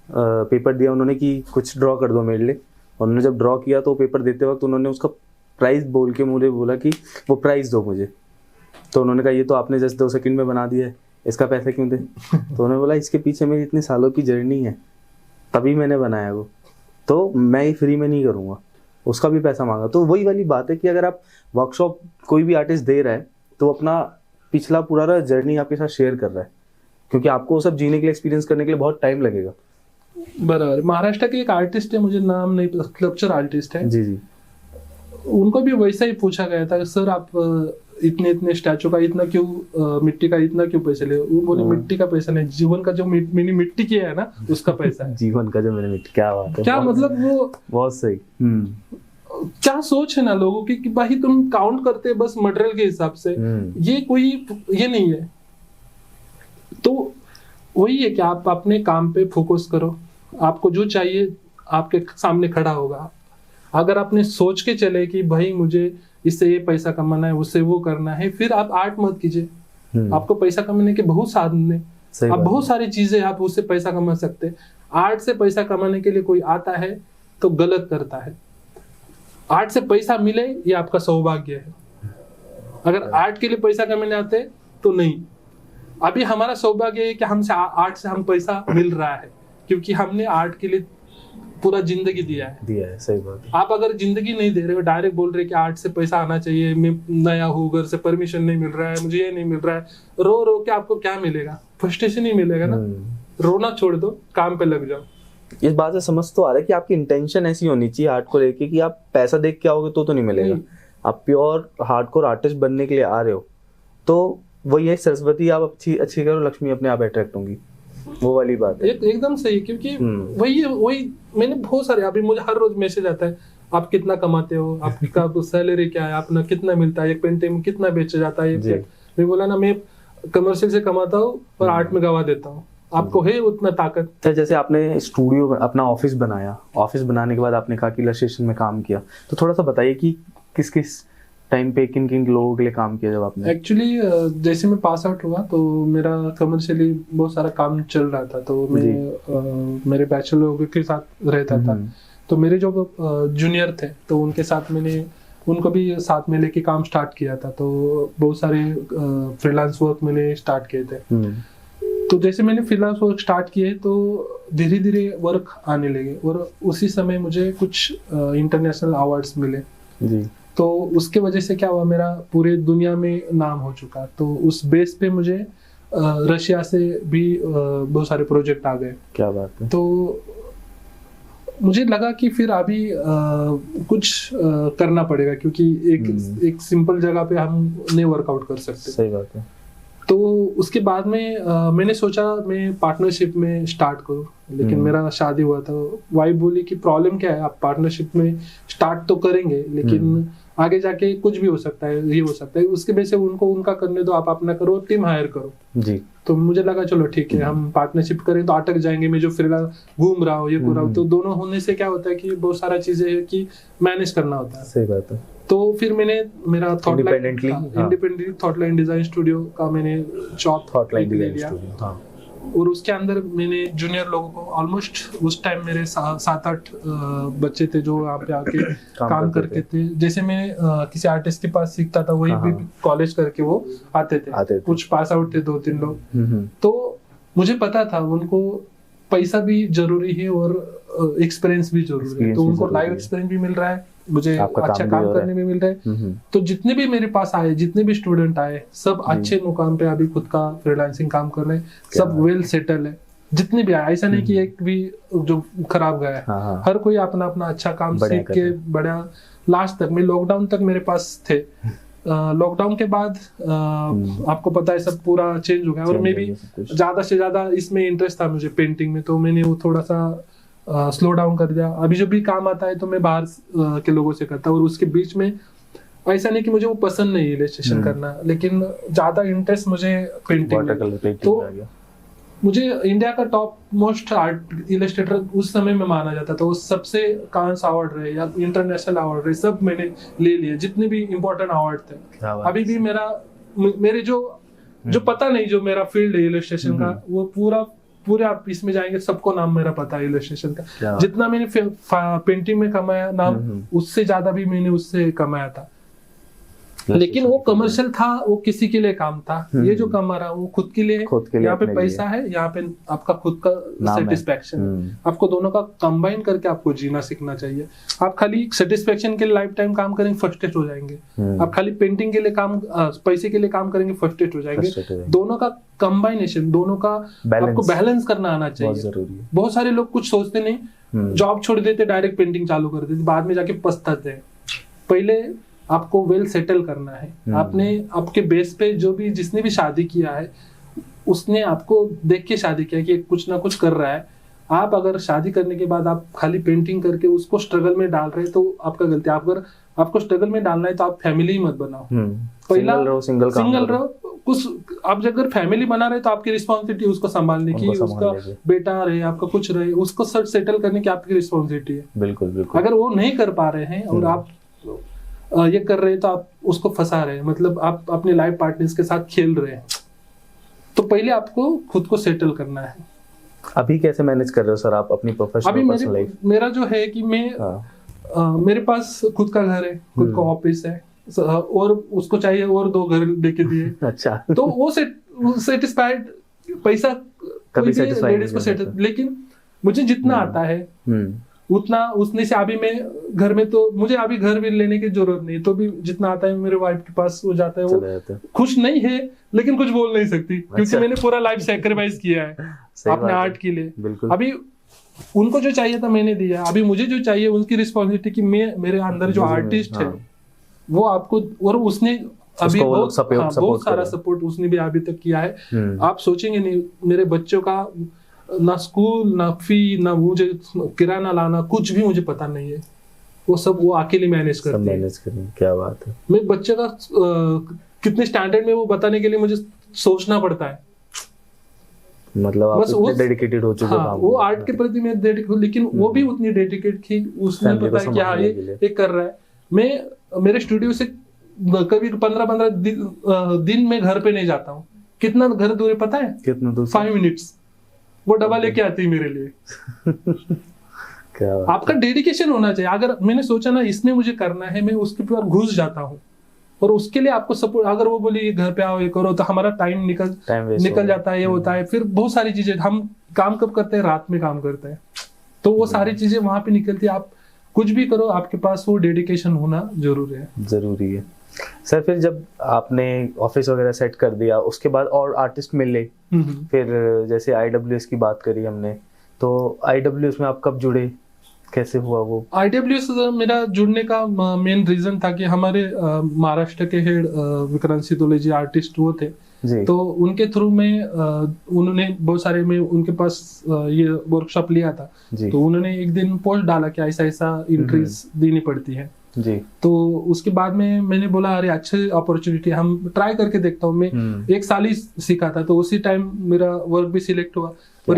पेपर दिया उन्होंने कि कुछ ड्रॉ कर दो मेरे लिए। और उन्होंने जब ड्रॉ किया तो पेपर देते वक्त उन्होंने उसका प्राइस बोल के मुझे बोला कि वो प्राइस दो मुझे। तो उन्होंने कहा ये तो आपने जस्ट 2 सेकंड में बना दिया है, इसका पैसा क्यों दे? तो उन्होंने बोला इसके पीछे मेरी इतने सालों की जर्नी है, तभी मैंने बनाया वो, तो मैं ये फ्री में नहीं करूँगा, उसका भी पैसा मांगा। तो वही वाली बात है कि अगर आप वर्कशॉप कोई भी आर्टिस्ट दे रहा है तो अपना पिछला पूरा जर्नी आपके साथ शेयर कर रहा है, क्योंकि आपको वो सब जीने के लिए, एक्सपीरियंस करने के लिए बहुत टाइम लगेगा। बराबर। महाराष्ट्र के एक आर्टिस्ट है, मुझे नाम नहीं पता, स्कल्पचर आर्टिस्ट है जी जी। उनको भी वैसा ही पूछा गया था, सर आप इतने इतने स्टैचू का इतना क्यों, मिट्टी का इतना क्यों पैसे ले? वो बोले मिट्टी का पैसा नहीं, जीवन का जो मैंने मिट्टी किया है ना उसका पैसा है। जीवन का जो मैंने मिट्टी, क्या बात है, क्या मतलब वो बहुत सही। क्या सोच है ना लोगों की कि भाई तुम काउंट करते बस मटेरियल के हिसाब से, ये कोई ये नहीं है। तो वही है कि आप अपने काम पे फोकस करो, आपको जो चाहिए आपके सामने खड़ा होगा। अगर आपने सोच के चले कि भाई मुझे इससे ये पैसा कमाना है, उससे वो करना है, फिर आप आर्ट मत कीजिए। आपको पैसा कमाने के बहुत साधन है, आप बहुत सारी चीजें आप उससे पैसा कमा सकते हैं। आर्ट से पैसा कमाने के लिए कोई आता है तो गलत करता है। आर्ट से पैसा मिले ये आपका सौभाग्य है। अगर आर्ट के लिए पैसा कमाने आते तो नहीं। अभी हमारा सौभाग्य है कि हमसे आर्ट से हम पैसा मिल रहा है, क्योंकि हमने आर्ट के लिए पूरा जिंदगी दिया है। सही बात है। आप अगर जिंदगी नहीं दे रहे हो, डायरेक्ट बोल रहे कि आर्ट से पैसा आना चाहिए, मैं नया हूँ, घर से परमिशन नहीं मिल रहा है, मुझे ये नहीं मिल रहा है, रो रो के आपको क्या मिलेगा? फ्रस्ट्रेशन ही मिलेगा ना। रोना छोड़ दो, काम पे लग जाओ। इस बात से समझ तो आ रहा है कि आपकी इंटेंशन ऐसी होनी चाहिए आर्ट को लेके कि आप पैसा देख के आओगे तो नहीं मिलेगा। आप प्योर हार्डकोर आर्टिस्ट बनने के लिए आ रहे हो तो वही है, सरस्वती आप अच्छी करो, लक्ष्मी अपने आप अट्रैक्ट होंगी, वो वाली बात है। एकदम सही। क्योंकि वही मैंने बहुत सारे, अभी मुझे हर रोज मैसेज आता है, आप कितना कमाते हो, आपका सैलरी क्या है, अपना कितना मिलता है, एक पेंटिंग में कितना बेचा जाता है। मैं बोला ना, मैं कमर्शियल से कमाता हूँ और आर्ट में गवा देता हूँ। आपको है उतना ताकत? सर जैसे आपने स्टूडियो अपना ऑफिस बनाया, ऑफिस बनाने के बाद आपने कहा कि इलस्ट्रेशन में काम किया, तो थोड़ा सा बताइए कि किस किस टाइम पे किन किन लोगों के लिए काम किया जब आपने? एक्चुअली जैसे मैं पास आउट हुआ तो मेरा कमर्शियली बहुत सारा काम चल रहा था, तो मैं मेरे बैचलर लोगों के साथ रहता था। तो मेरे जो जूनियर थे तो उनके साथ मैंने उनको भी साथ में लेके काम स्टार्ट किया था। तो बहुत सारे फ्रीलांस वर्क मैंने स्टार्ट किए थे। तो जैसे मैंने फ्रीलांस वर्क स्टार्ट किए तो धीरे धीरे वर्क आने लगे, और उसी समय मुझे कुछ इंटरनेशनल अवार्ड्स मिले जी। तो उसके वजह से क्या हुआ, मेरा पूरे दुनिया में नाम हो चुका। तो उस बेस पे मुझे रशिया से भी बहुत सारे प्रोजेक्ट आ गए। क्या बात है। तो मुझे लगा कि फिर अभी कुछ करना पड़ेगा, क्योंकि एक सिंपल जगह पे हम नहीं वर्कआउट कर सकते। सही बात है। तो उसके बाद में मैंने सोचा मैं पार्टनरशिप में स्टार्ट करूं, लेकिन मेरा शादी हुआ था। वाइफ बोली कि प्रॉब्लम क्या है, आप पार्टनरशिप में स्टार्ट तो करेंगे लेकिन आगे जाके कुछ भी हो सकता है, ये हो सकता है, उसके वजह से उनको उनका करने दो, आप अपना करो, टीम हायर करो जी। तो मुझे लगा चलो ठीक है, हम पार्टनरशिप करें तो अटक जाएंगे, मैं जो फ्रीलांस घूम रहा हूँ, ये कर रहा हूँ। तो दोनों होने से क्या होता है कि बहुत सारा चीजें है कि मैनेज करना होता है। सही बात है। तो फिर मैंने मेरा इंडिपेंडेंटली थॉटलाइन डिजाइन स्टूडियो का मैंने शॉप थॉटलाइन ले लिया, और उसके अंदर मैंने जूनियर लोगों को ऑलमोस्ट उस टाइम मेरे 7-8 बच्चे थे जो यहाँ पे आके काम करते थे। जैसे मैं किसी आर्टिस्ट के पास सीखता था, वही भी कॉलेज करके वो आते थे। कुछ पास आउट थे 2-3 लोग। तो मुझे पता था उनको पैसा भी जरूरी है और एक्सपीरियंस भी जरूरी है। तो उनको लाइव एक्सपीरियंस भी मिल रहा है, मुझे अच्छा काम करने में मिल रहा है। तो जितने भी मेरे पास आए, जितने भी स्टूडेंट आए, सब अच्छे मुकाम पे अभी खुद का फ्रीलांसिंग काम कर रहे हैं, सब वेल सेटल है। जितने भी आए, ऐसा नहीं कि एक भी जो खराब गया है। हर कोई अपना अपना अच्छा काम सीख के बड़ा लास्ट तक। मैं लॉकडाउन तक मेरे पास थे। लॉकडाउन के बाद आपको पता है सब पूरा चेंज हो गया, और मैं भी ज्यादा से ज्यादा इसमें इंटरेस्ट था मुझे पेंटिंग में, तो मैंने वो थोड़ा सा स्लो डाउन कर दिया। अभी जो भी काम आता है तो मैं बाहर के लोगों से करता हूँ, और उसके बीच में ऐसा नहीं कि मुझे वो पसंद नहीं इलस्ट्रेशन करना, लेकिन ज्यादा इंटरेस्ट मुझे पेंटिंग में। तो मुझे इंडिया का टॉप मोस्ट आर्ट इलस्ट्रेटर उस समय में माना जाता था। वो सबसे कांस अवार्ड रहे या इंटरनेशनल अवार्ड रहे, सब मैंने ले लिए, जितने भी इम्पोर्टेंट अवार्ड थे। अभी भी मेरे जो पता नहीं, जो मेरा फील्ड है इलस्ट्रेशन का, वो पूरे आप इसमें जाएंगे सबको नाम मेरा पता है इलस्ट्रेशन का। जितना मैंने पेंटिंग में कमाया नाम, उससे ज्यादा भी मैंने उससे कमाया था। लेकिन वो कमर्शियल था, वो किसी के लिए काम था। ये जो कमा रहा हूँ वो खुद के लिए, यहाँ पे पैसा है, यहाँ पे आपका खुद का सेटिस्फेक्शन है। आपको दोनों का कंबाइन करके आपको जीना सीखना चाहिए। आप खाली सेटिस्फेक्शन के लिए लाइफ टाइम काम करेंगे, फ्रस्ट्रेट हो जाएंगे। आप खाली पेंटिंग के लिए पैसे के लिए काम करेंगे, फ्रस्ट्रेट हो जाएंगे। दोनों का कंबाइनेशन, दोनों का आपको बैलेंस करना आना चाहिए। बहुत सारे लोग कुछ सोचते नहीं, जॉब छोड़ देते, डायरेक्ट पेंटिंग चालू कर देते, बाद में जाके पछताते हैं। पहले आपको वेल सेटल करना है। आपने आपके बेस पे जो भी जिसने भी शादी किया है, उसने आपको देख के शादी किया कि कुछ ना कुछ कर रहा है। आप अगर शादी करने के बाद आप खाली पेंटिंग करके उसको स्ट्रगल में डाल रहे हैं तो आपका गलती है। अगर आपको स्ट्रगल में डालना है तो आप फैमिली ही मत बनाओ। पहला सिंगल रहो। कुछ आप अगर फैमिली बना रहे तो आपकी रिस्पॉन्सिबिलिटी उसको संभालने की, उसका बेटा रहे, आपका कुछ रहे, उसको सेटल करने की आपकी रिस्पॉन्सिबिलिटी है। बिल्कुल। अगर वो नहीं कर पा रहे हैं और आप ये कर रहे हैं तो आप उसको फंसा रहे हैं, मतलब आप अपने लाइफ पार्टनर्स के साथ खेल रहे हैं। तो पहले आपको खुद को सेटल करना है। अभी कैसे मैनेज कर रहे हो सर आप अपनी प्रोफेशनल पर्सनल लाइफ? मेरा जो है कि मैं मेरे पास खुद का घर है, खुद का ऑफिस है, और उसको चाहिए और 2 घर लेके दिए। अच्छा। तो वो सेटिस्फाइड, पैसा कभी लेडीज को सेटिस्फाइड, लेकिन मुझे जितना आता है उतना, उसने से अभी मैं घर में, तो मुझे अभी घर भी लेने की जरूरत नहीं, तो भी जितना आता है मेरे वाइफ के पास वो जाता है। वो खुश नहीं है लेकिन कुछ बोल नहीं सकती, क्योंकि मैंने पूरा लाइफ सैक्रिफाइस किया है अपने आर्ट के लिए। अभी उनको जो चाहिए था मैंने दिया, अभी मुझे जो चाहिए उनकी रिस्पॉन्सिबिलिटी कि मेरे अंदर जो आर्टिस्ट है वो आपको, और उसने अभी बहुत सारा सपोर्ट उसने भी अभी तक किया है। आप सोचेंगे नहीं, मेरे बच्चों का ना स्कूल, ना फी, ना मुझे किराना लाना, कुछ भी मुझे पता नहीं है। वो सब वो अकेले मैनेज करते हैं। क्या बात है। मैं बच्चे का कितने स्टैंडर्ड में वो बताने के लिए मुझे सोचना पड़ता है। मतलब आप इतने डेडिकेटेड हो चुके हैं। वो आर्ट के प्रति मैं डेडिकेटेड, लेकिन वो भी उतनी डेडिकेटेड थी। उसने पता है कि हाँ ये कर रहा है। मैं मेरे स्टूडियो से कभी 15 दिन में घर पे नहीं जाता हूँ। कितना घर दूर है पता है? कितना दूर? 5 मिनट्स। वो डबा लेके आती है मेरे लिए। क्या आपका डेडिकेशन होना चाहिए। अगर मैंने सोचा ना इसमें मुझे करना है, मैं उसके ऊपर घुस जाता हूँ, और उसके लिए आपको सपोर्ट, अगर वो बोले घर पे आओ ये करो, तो हमारा टाइम निकल जाता है। ये होता है, फिर बहुत सारी चीजें हम काम कब करते हैं, रात में काम करते हैं, तो वो सारी चीजें वहां पे निकलती है। आप कुछ भी करो, आपके पास वो डेडिकेशन होना जरूरी है। सर फिर जब आपने ऑफिस वगैरह सेट कर दिया, उसके बाद और आर्टिस्ट मिले, फिर जैसे IWS की बात करी हमने, तो IWS में आप कब जुड़े, कैसे हुआ वो? IWS मेरा जुड़ने का मेन रीजन था कि हमारे महाराष्ट्र के हेड विक्रांत सितोले जी आर्टिस्ट वो थे जी। तो उनके थ्रू में उन्होंने बहुत सारे में उनके पास ये वर्कशॉप लिया था जी। तो उन्होंने एक दिन पोस्ट डाला कि ऐसा एंट्रीज देनी पड़ती है जी। तो उसके बाद में मैंने बोला अरे अच्छी अपॉर्चुनिटी, हम ट्राई करके देखता हूँ। मैं 1 साल ही सीखा था, तो उसी टाइम मेरा वर्क भी सिलेक्ट हुआ। और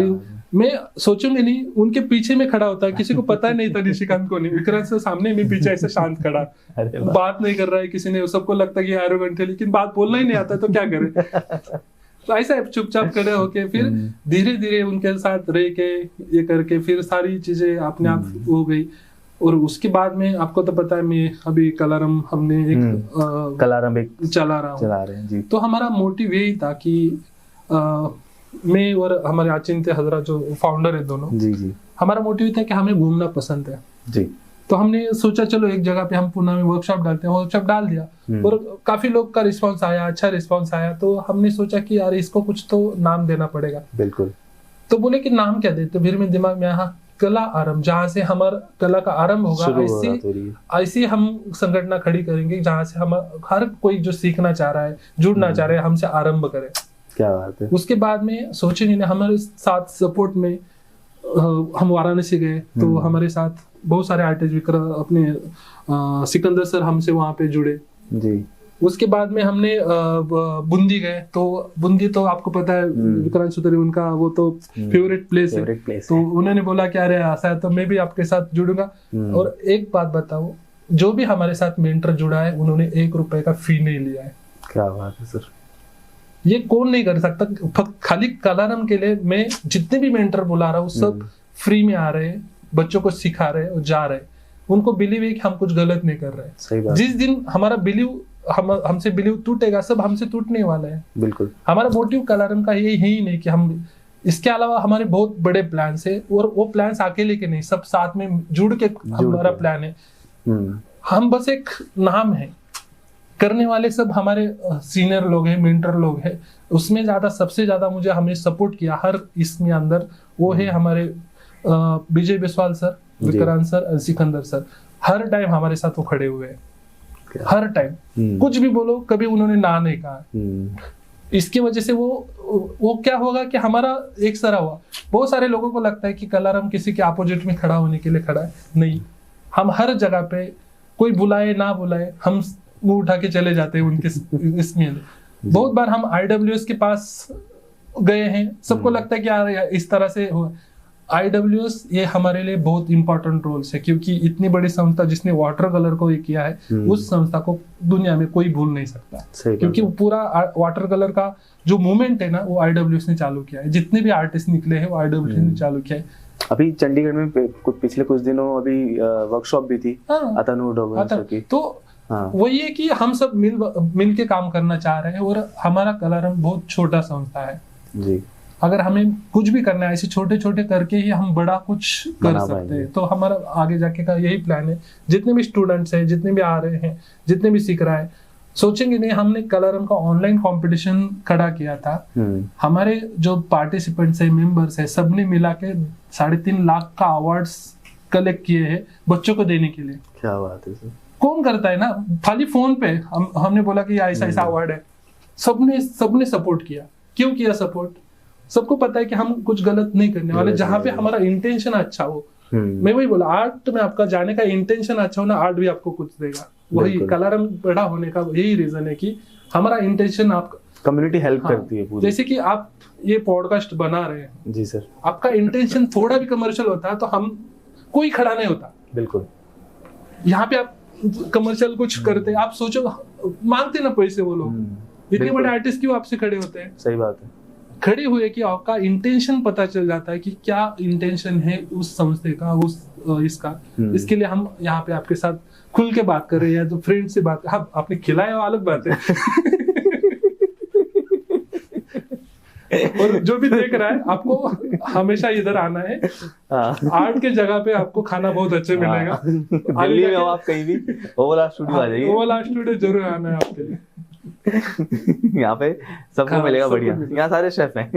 मैं सोचूंगी नहीं, उनके पीछे में खड़ा होता, किसी को पता नहीं था निशिकांत को नहीं, विक्रांत से सामने में पीछे ऐसे शांत खड़ा, बात नहीं कर रहा है किसी ने, सबको लगता कि एरोगेंट है, लेकिन बात बोलना ही नहीं आता तो क्या करे। तो ऐसा चुपचाप खड़े होके फिर धीरे धीरे उनके साथ रह के ये करके फिर सारी चीजें अपने आप हो गई। और उसके बाद में आपको तो पता है, मैं अभी कलारम हमने कलारम एक चला रहे हैं जी। तो हमारा मोटिव यही था कि मैं और हमारे अचिंत्य हजरा जो फाउंडर है दोनों जी, हमारा मोटिव था कि हमें घूमना पसंद है जी। तो हमने सोचा चलो एक जगह पे हम पुणे में वर्कशॉप डालते हैं, वर्कशॉप डाल दिया और काफी लोग का रिस्पांस आया, अच्छा रिस्पांस आया। तो हमने सोचा कि यार इसको कुछ तो नाम देना पड़ेगा। बिल्कुल। तो बोले कि नाम क्या देते, फिर मेरे दिमाग में यहाँ कला आरंभ, जहाँ से हमारा कला का आरंभ होगा, ऐसी हम संगठना खड़ी करेंगे जहाँ से हम हर कोई जो सीखना चाह रहा है, जुड़ना चाह रहा है, हमसे आरंभ करे। क्या बात है। उसके बाद में सोचे हमारे साथ सपोर्ट में हम वाराणसी गए, तो हमारे साथ बहुत सारे आर्टिस्ट अपने सिकंदर सर हमसे वहां पे जुड़े जी। उसके बाद में हमने बूंदी गए, तो बूंदी तो आपको पता है विक्रांत सुतरी उनका वो तो फेवरेट प्लेस है। तो उन्होंने बोला कि अरे ऐसा है तो मैं भी आपके साथ जुड़ूंगा। और एक बात बताओ, जो भी हमारे साथ मेंटर जुड़ा है उन्होंने 1 रुपए का फी नहीं लिया है। क्या बात है सर, ये कौन नहीं कर सकता। खाली कलारम के लिए मैं जितने भी मेंटर बुला रहा हूँ सब फ्री में आ रहे हैं, बच्चों को सिखा रहे हैं और जा रहे हैं। उनको बिलीव है कि हम कुछ गलत नहीं कर रहे हैं। सही बात। जिस दिन हमारा बिलीव हमसे बिलीव टूटेगा, सब हमसे टूटने वाला है। बिल्कुल। हमारा मोटिव कलारम का यही है ही नहीं कि हम, इसके अलावा हमारे बहुत बड़े प्लान्स है, और वो प्लान्स अकेले के नहीं, सब साथ में जुड़ के हमारा प्लान है। हम बस एक नाम है, करने वाले सब हमारे सीनियर लोग हैं, मेंटर लोग हैं। उसमें सबसे ज्यादा मुझे हमें सपोर्ट किया हर इसमें अंदर वो है हमारे Vijay Biswal sir, Vikrant sir, Sikandar sir. हर टाइम हमारे साथ वो खड़े हुए हैं, हर टाइम। कुछ भी बोलो, कभी उन्होंने ना नहीं कहा। इसकी वजह से वो क्या होगा कि हमारा एक सारा हुआ। बहुत सारे लोगों को लगता है कि कलारम किसी के अपोजिट में खड़ा होने के लिए खड़ा है, नहीं। हम हर जगह पे, कोई बुलाए ना बुलाए, हम मुंह उठा के चले जाते हैं उनके इसमें। बहुत बार हम IWS के पास गए हैं, सबको लगता है कि यार इस तरह से हुआ। IWS ये हमारे लिए बहुत इंपॉर्टेंट रोल्स है, क्योंकि इतनी बड़ी संस्था जिसने वाटर कलर को ये किया है, उस संस्था को दुनिया में कोई भूल नहीं सकता। क्योंकि पूरा वाटर कलर का जो मूवमेंट है ना, वो IWS ने चालू किया है। जितने भी आर्टिस्ट निकले हैं वो IWS ने चालू किया है। अभी चंडीगढ़ में पिछले कुछ दिनों अभी वर्कशॉप भी थी अतनु डोगन की। तो वही है कि हम सब मिल के काम करना चाह रहे हैं, और हमारा कलारम बहुत छोटा संस्था है जी। अगर हमें कुछ भी करना है, ऐसे छोटे छोटे करके ही हम बड़ा कुछ कर सकते हैं। तो हमारा आगे जाके का यही प्लान है। जितने भी स्टूडेंट्स हैं, जितने भी आ रहे हैं, जितने भी सीख रहा है, सोचेंगे नहीं। हमने कलारम का ऑनलाइन कंपटीशन खड़ा किया था। हमारे जो पार्टिसिपेंट्स है, मेंबर्स है, सबने मिला के 3.5 लाख का अवार्ड्स कलेक्ट किए हैं बच्चों को देने के लिए। क्या बात है सर। कौन करता है ना, खाली फोन पे हमने बोला कि ऐसा ऐसा अवार्ड है। सबने सपोर्ट किया। क्यों किया सपोर्ट? सबको पता है कि हम कुछ गलत नहीं करने वाले, जहाँ पे हमारा इंटेंशन अच्छा हो। मैं वही बोला, आर्ट में आपका जाने का इंटेंशन अच्छा हो ना, आर्ट भी आपको कुछ देगा। वही कलारम बड़ा होने का यही रीजन है कि हमारा इंटेंशन आपका कम्युनिटी हेल्प करती है पूरी। जैसे कि आप ये पॉडकास्ट बना रहे हैं जी सर, आपका इंटेंशन थोड़ा भी कमर्शियल होता है तो हम कोई खड़ा नहीं होता। बिल्कुल। यहाँ पे आप कमर्शियल कुछ करते, आप सोचो मांगते ना पैसे वो लोग। इतने बड़े आर्टिस्ट क्यों आपसे खड़े होते हैं? सही बात है। खड़े हुए कि आपका इंटेंशन पता चल जाता है कि क्या इंटेंशन है उस संस्थे का, उस इसका। इसके लिए हम यहाँ पे आपके साथ खुल के बात कर रहे हैं, तो फ्रेंड से बात। हाँ, आपने खिलाया वो अलग बात है। और जो भी देख रहा है, आपको हमेशा इधर आना है। आर्ट के जगह पे आपको खाना बहुत अच्छे मिलेगा। दिल्ली में हो आप कहीं भी, ओवला स्टूडियो आ जाइए। ओवला स्टूडियो जरूर आना है आपके लिए। यहाँ पे सबको मिलेगा बढ़िया। यहाँ सारे शेफ हैं।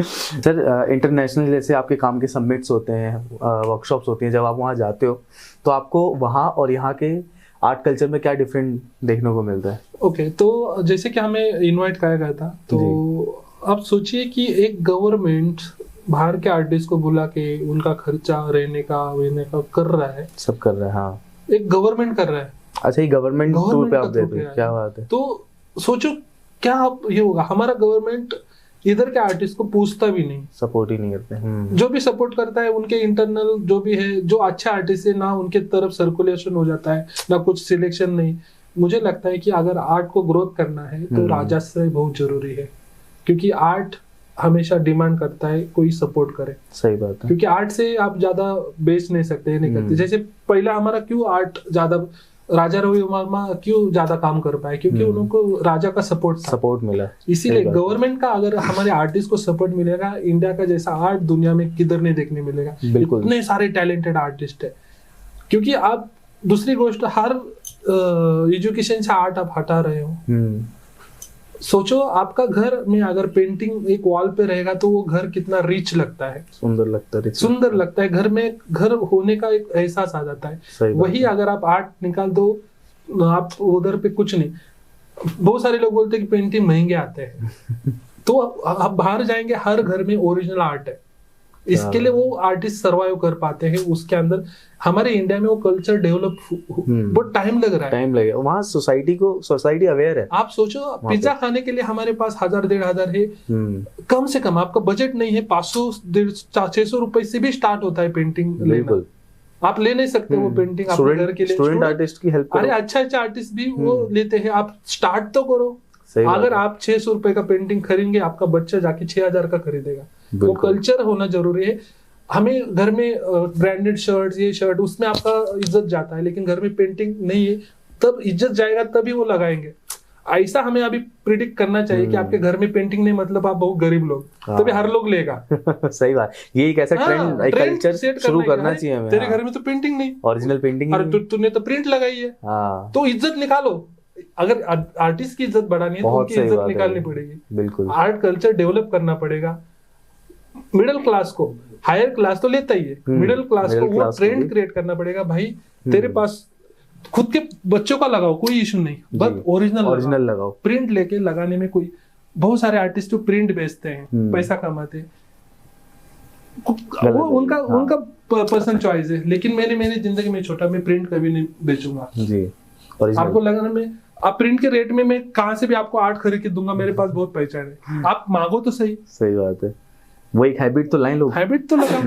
सर, इंटरनेशनल जैसे आपके काम के समिट्स होते हैं, वर्कशॉप्स होती हैं, जब आप वहाँ जाते हो तो आपको वहाँ और यहाँ के आर्ट कल्चर में क्या डिफरेंट देखने को मिलता है? ओके, तो जैसे कि हमें इनवाइट किया गया था, तो आप सोचिए कि एक गवर्नमेंट बाहर के आर्टिस्ट को बुला के उनका खर्चा, रहने का कर रहा है। सब कर रहा है। हाँ, एक गवर्नमेंट कर रहा है। अच्छा, ये गवर्नमेंट टूर पे आप देते हैं? क्या बात है। तो सोचो क्या ये होगा। हमारा गवर्नमेंट इधर के आर्टिस्ट को पूछता भी नहीं, सपोर्ट ही नहीं करते। जो भी सपोर्ट करता है उनके इंटरनल जो भी है, जो अच्छा आर्टिस्ट है ना, उनके तरफ सर्कुलेशन हो जाता है ना, कुछ सिलेक्शन नहीं। मुझे लगता है कि अगर आर्ट को ग्रोथ करना है तो राजस्व बहुत जरूरी है, क्योंकि आर्ट हमेशा डिमांड करता है कोई सपोर्ट करे। सही बात है। क्योंकि आर्ट से आप ज्यादा बेच नहीं सकते, नहीं करते। जैसे पहला हमारा क्यों आर्ट ज्यादा, राजा रवि वर्मा क्यों ज्यादा काम कर पाए, क्योंकि उनको राजा का सपोर्ट मिला। इसीलिए गवर्नमेंट का अगर हमारे आर्टिस्ट को सपोर्ट मिलेगा, इंडिया का जैसा आर्ट दुनिया में किधर नहीं देखने मिलेगा। इतने सारे टैलेंटेड आर्टिस्ट है। क्योंकि आप दूसरी गोष्ट, हर एजुकेशन से आर्ट आप हटा रहे हो। सोचो आपका घर में अगर पेंटिंग एक वॉल पे रहेगा तो वो घर कितना रिच लगता है, सुंदर लगता है। घर में घर होने का एक एहसास आ जाता है। वही अगर आप आर्ट निकाल दो, आप उधर पे कुछ नहीं। बहुत सारे लोग बोलते हैं कि पेंटिंग महंगे आते हैं। तो आप बाहर जाएंगे, हर घर में ओरिजिनल आर्ट है। इसके लिए वो आर्टिस्ट सर्वाइव कर पाते हैं उसके अंदर। हमारे इंडिया में वो कल्चर डेवलप बहुत टाइम लग रहा है। टाइम लगेगा, वहाँ सोसाइटी अवेयर है। आप सोचो पिज्जा खाने के लिए हमारे पास 1000-1500 है, कम से कम आपका बजट नहीं है, 500-600 रुपए से भी स्टार्ट होता है पेंटिंग लेना। आप ले नहीं सकते वो पेंटिंग अपने घर के लिए। स्टूडेंट आर्टिस्ट की हेल्प करो। अरे अच्छा आर्टिस्ट भी वो लेते हैं, आप स्टार्ट तो करो। अगर आप 600 रुपए का पेंटिंग खरीदेंगे, आपका बच्चा जाके 6000 का खरीदेगा। वो कल्चर होना जरूरी है। हमें घर में ब्रांडेड शर्ट, ये शर्ट, उसमें आपका इज्जत जाता है, लेकिन घर में पेंटिंग नहीं है, तब इज्जत जाएगा, तभी वो लगाएंगे। ऐसा हमें अभी प्रिडिक्ट करना चाहिए कि आपके घर में पेंटिंग नहीं, मतलब आप बहुत गरीब लोग, तभी हर लोग लेगा। सही बात, ये एक ऐसा ट्रेंड कल्चर शुरू करना चाहिए हमें। तेरे घर में तो पेंटिंग नहीं, ओरिजिनल पेंटिंग, और तूने तो प्रिंट लगाई है, तो इज्जत निकालो। अगर आर्टिस्ट की इज्जत बढ़ानी है तो उनकी इज्जत निकालनी पड़ेगी। बिल्कुल, आर्ट कल्चर डेवलप करना पड़ेगा। मिडिल क्लास को, हायर क्लास तो लेता ही है, मिडिल क्लास को वो ट्रेंड क्रिएट करना पड़ेगा। भाई तेरे पास खुद के बच्चों का लगाओ, कोई इशू नहीं, बस ओरिजिनल लगाओ। प्रिंट लेके लगाने में कोई, बहुत सारे आर्टिस्ट जो प्रिंट बेचते हैं, पैसा कमाते हैं, वो उनका पर्सनल चॉइस है। लेकिन मेरी जिंदगी में छोटा, मैं प्रिंट कभी नहीं बेचूंगा जी। आपको लगाने में, आप प्रिंट के रेट में मैं कहां से भी आपको आर्ट खरीद के दूंगा, मेरे पास बहुत पहचान है। आप मांगो तो सही बात है। वो एक हैबिट तो लाइन लोग, हैबिट तो लगा।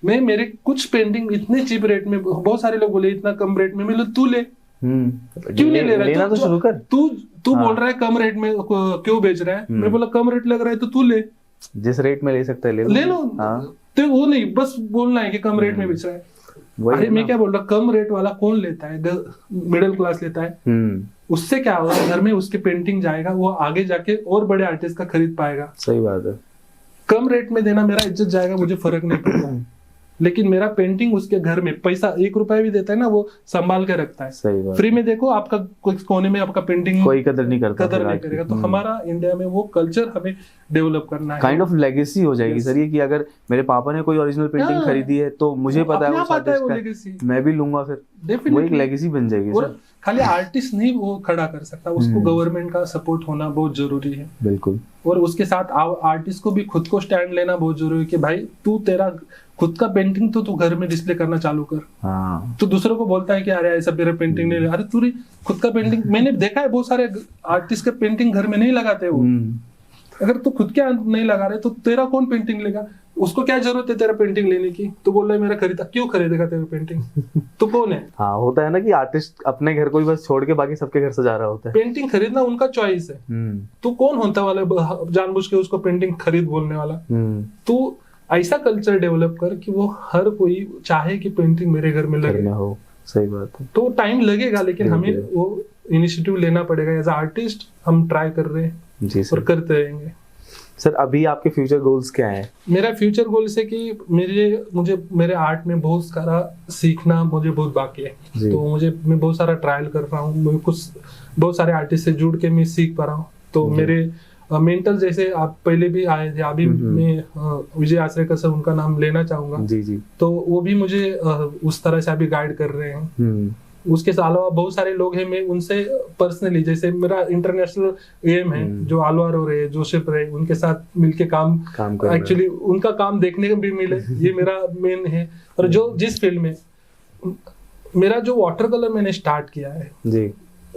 मैं मेरे कुछ पेंटिंग इतने चीप रेट में, बहुत सारे लोग बोले इतना कम रेट में मिले, तू ले, क्यों नहीं ले रहा है? तो शुरू कर। तू बोल रहा है कम रेट में क्यों बेच रहा है? मैं बोला कम रेट लग रहा है तो तू ले, जिस रेट में ले सकता है ले लो। तो वो नहीं, बस बोलना है कि कम रेट में बेच रहा है। अरे मैं क्या बोल रहा, कम रेट वाला कौन लेता है? मिडिल क्लास लेता है। उससे क्या होगा, घर में उसके पेंटिंग जाएगा, वो आगे जाके और बड़े आर्टिस्ट का खरीद पाएगा। सही बात है। कम रेट में देना, मेरा इज्जत जाएगा, मुझे फर्क नहीं पड़ता, लेकिन मेरा पेंटिंग उसके घर में पैसा 1 रुपया भी देता है ना, वो संभाल के रखता है। सही बात। फ्री में देखो, आपका कोने में आपका पेंटिंग कोई कदर नहीं करता, कदर नहीं करेगा। तो हमारा इंडिया में वो कल्चर हमें डेवलप करना है। काइंड ऑफ लेगेसी हो जाएगी सर ये, कि अगर मेरे पापा ने कोई ओरिजिनल पेंटिंग खरीदी है तो मुझे पता है वो लेगेसी, मैं भी लूंगा, फिर वो एक लेगेसी बन जाएगी सर। खाली आर्टिस्ट नहीं वो खड़ा कर सकता, उसको गवर्नमेंट का सपोर्ट होना बहुत जरूरी है। बिल्कुल। और उसके साथ आर्टिस्ट को भी खुद को स्टैंड लेना बहुत जरूरी है कि भाई तू तेरा खुद का पेंटिंग तो तू घर में डिस्प्ले करना चालू कर। तो दूसरों को बोलता है कि अरे ऐसा मेरा पेंटिंग नहीं, अरे तू खुद का पेंटिंग, मैंने देखा है बहुत सारे आर्टिस्ट का पेंटिंग घर में नहीं लगाते वो। अगर तू खुद के नहीं लगा रहे तो तेरा कौन पेंटिंग लेगा? उसको क्या जरूरत है तेरा पेंटिंग लेने की? तो बोल रहा है मेरा खरीदा, क्यों खरीदेगा तेरा पेंटिंग? तो कौन है? हाँ, होता है ना कि आर्टिस्ट अपने घर को ही बस छोड़ के बाकी सबके घर सजा रहा होता है। पेंटिंग खरीदना उनका चॉइस है। तो कौन होता वाला जानबूझ के उसको पेंटिंग खरीद बोलने वाला? तो ऐसा कल्चर डेवलप कर कि वो हर कोई चाहे कि पेंटिंग मेरे घर में लगे हो। सही बात है। तो टाइम लगेगा, लेकिन हमें वो इनिशिएटिव लेना पड़ेगा। एज आर्टिस्ट हम ट्राई कर रहे हैं जी और करते रहेंगे। सर अभी आपके फ्यूचर गोल्स क्या हैं? मेरा फ्यूचर गोल्स है कि मुझे मेरे आर्ट में बहुत सारा सीखना मुझे बहुत बाकी है। तो मैं बहुत सारा ट्रायल कर रहा हूँ, मैं बहुत सारे आर्टिस्ट से जुड़ के मैं सीख पा रहा हूँ। तो मेरे मेंटल, जैसे आप पहले भी आए थे, अभी मैं विजय आश्रयकर सर, उनका नाम लेना चाहूंगा जी। तो वो भी मुझे उस तरह से अभी गाइड कर रहे हैं। उसके अलावा बहुत सारे लोग हैं, मैं उनसे पर्सनली, जैसे मेरा इंटरनेशनल एम है जो आलवार हो रहे हैं, जोसेफ रहे, उनके साथ मिलके काम एक्चुअली उनका काम देखने को भी मिले, ये मेरा मेन है। और जो जिस फील्ड में मेरा जो वाटर कलर मैंने स्टार्ट किया है जी,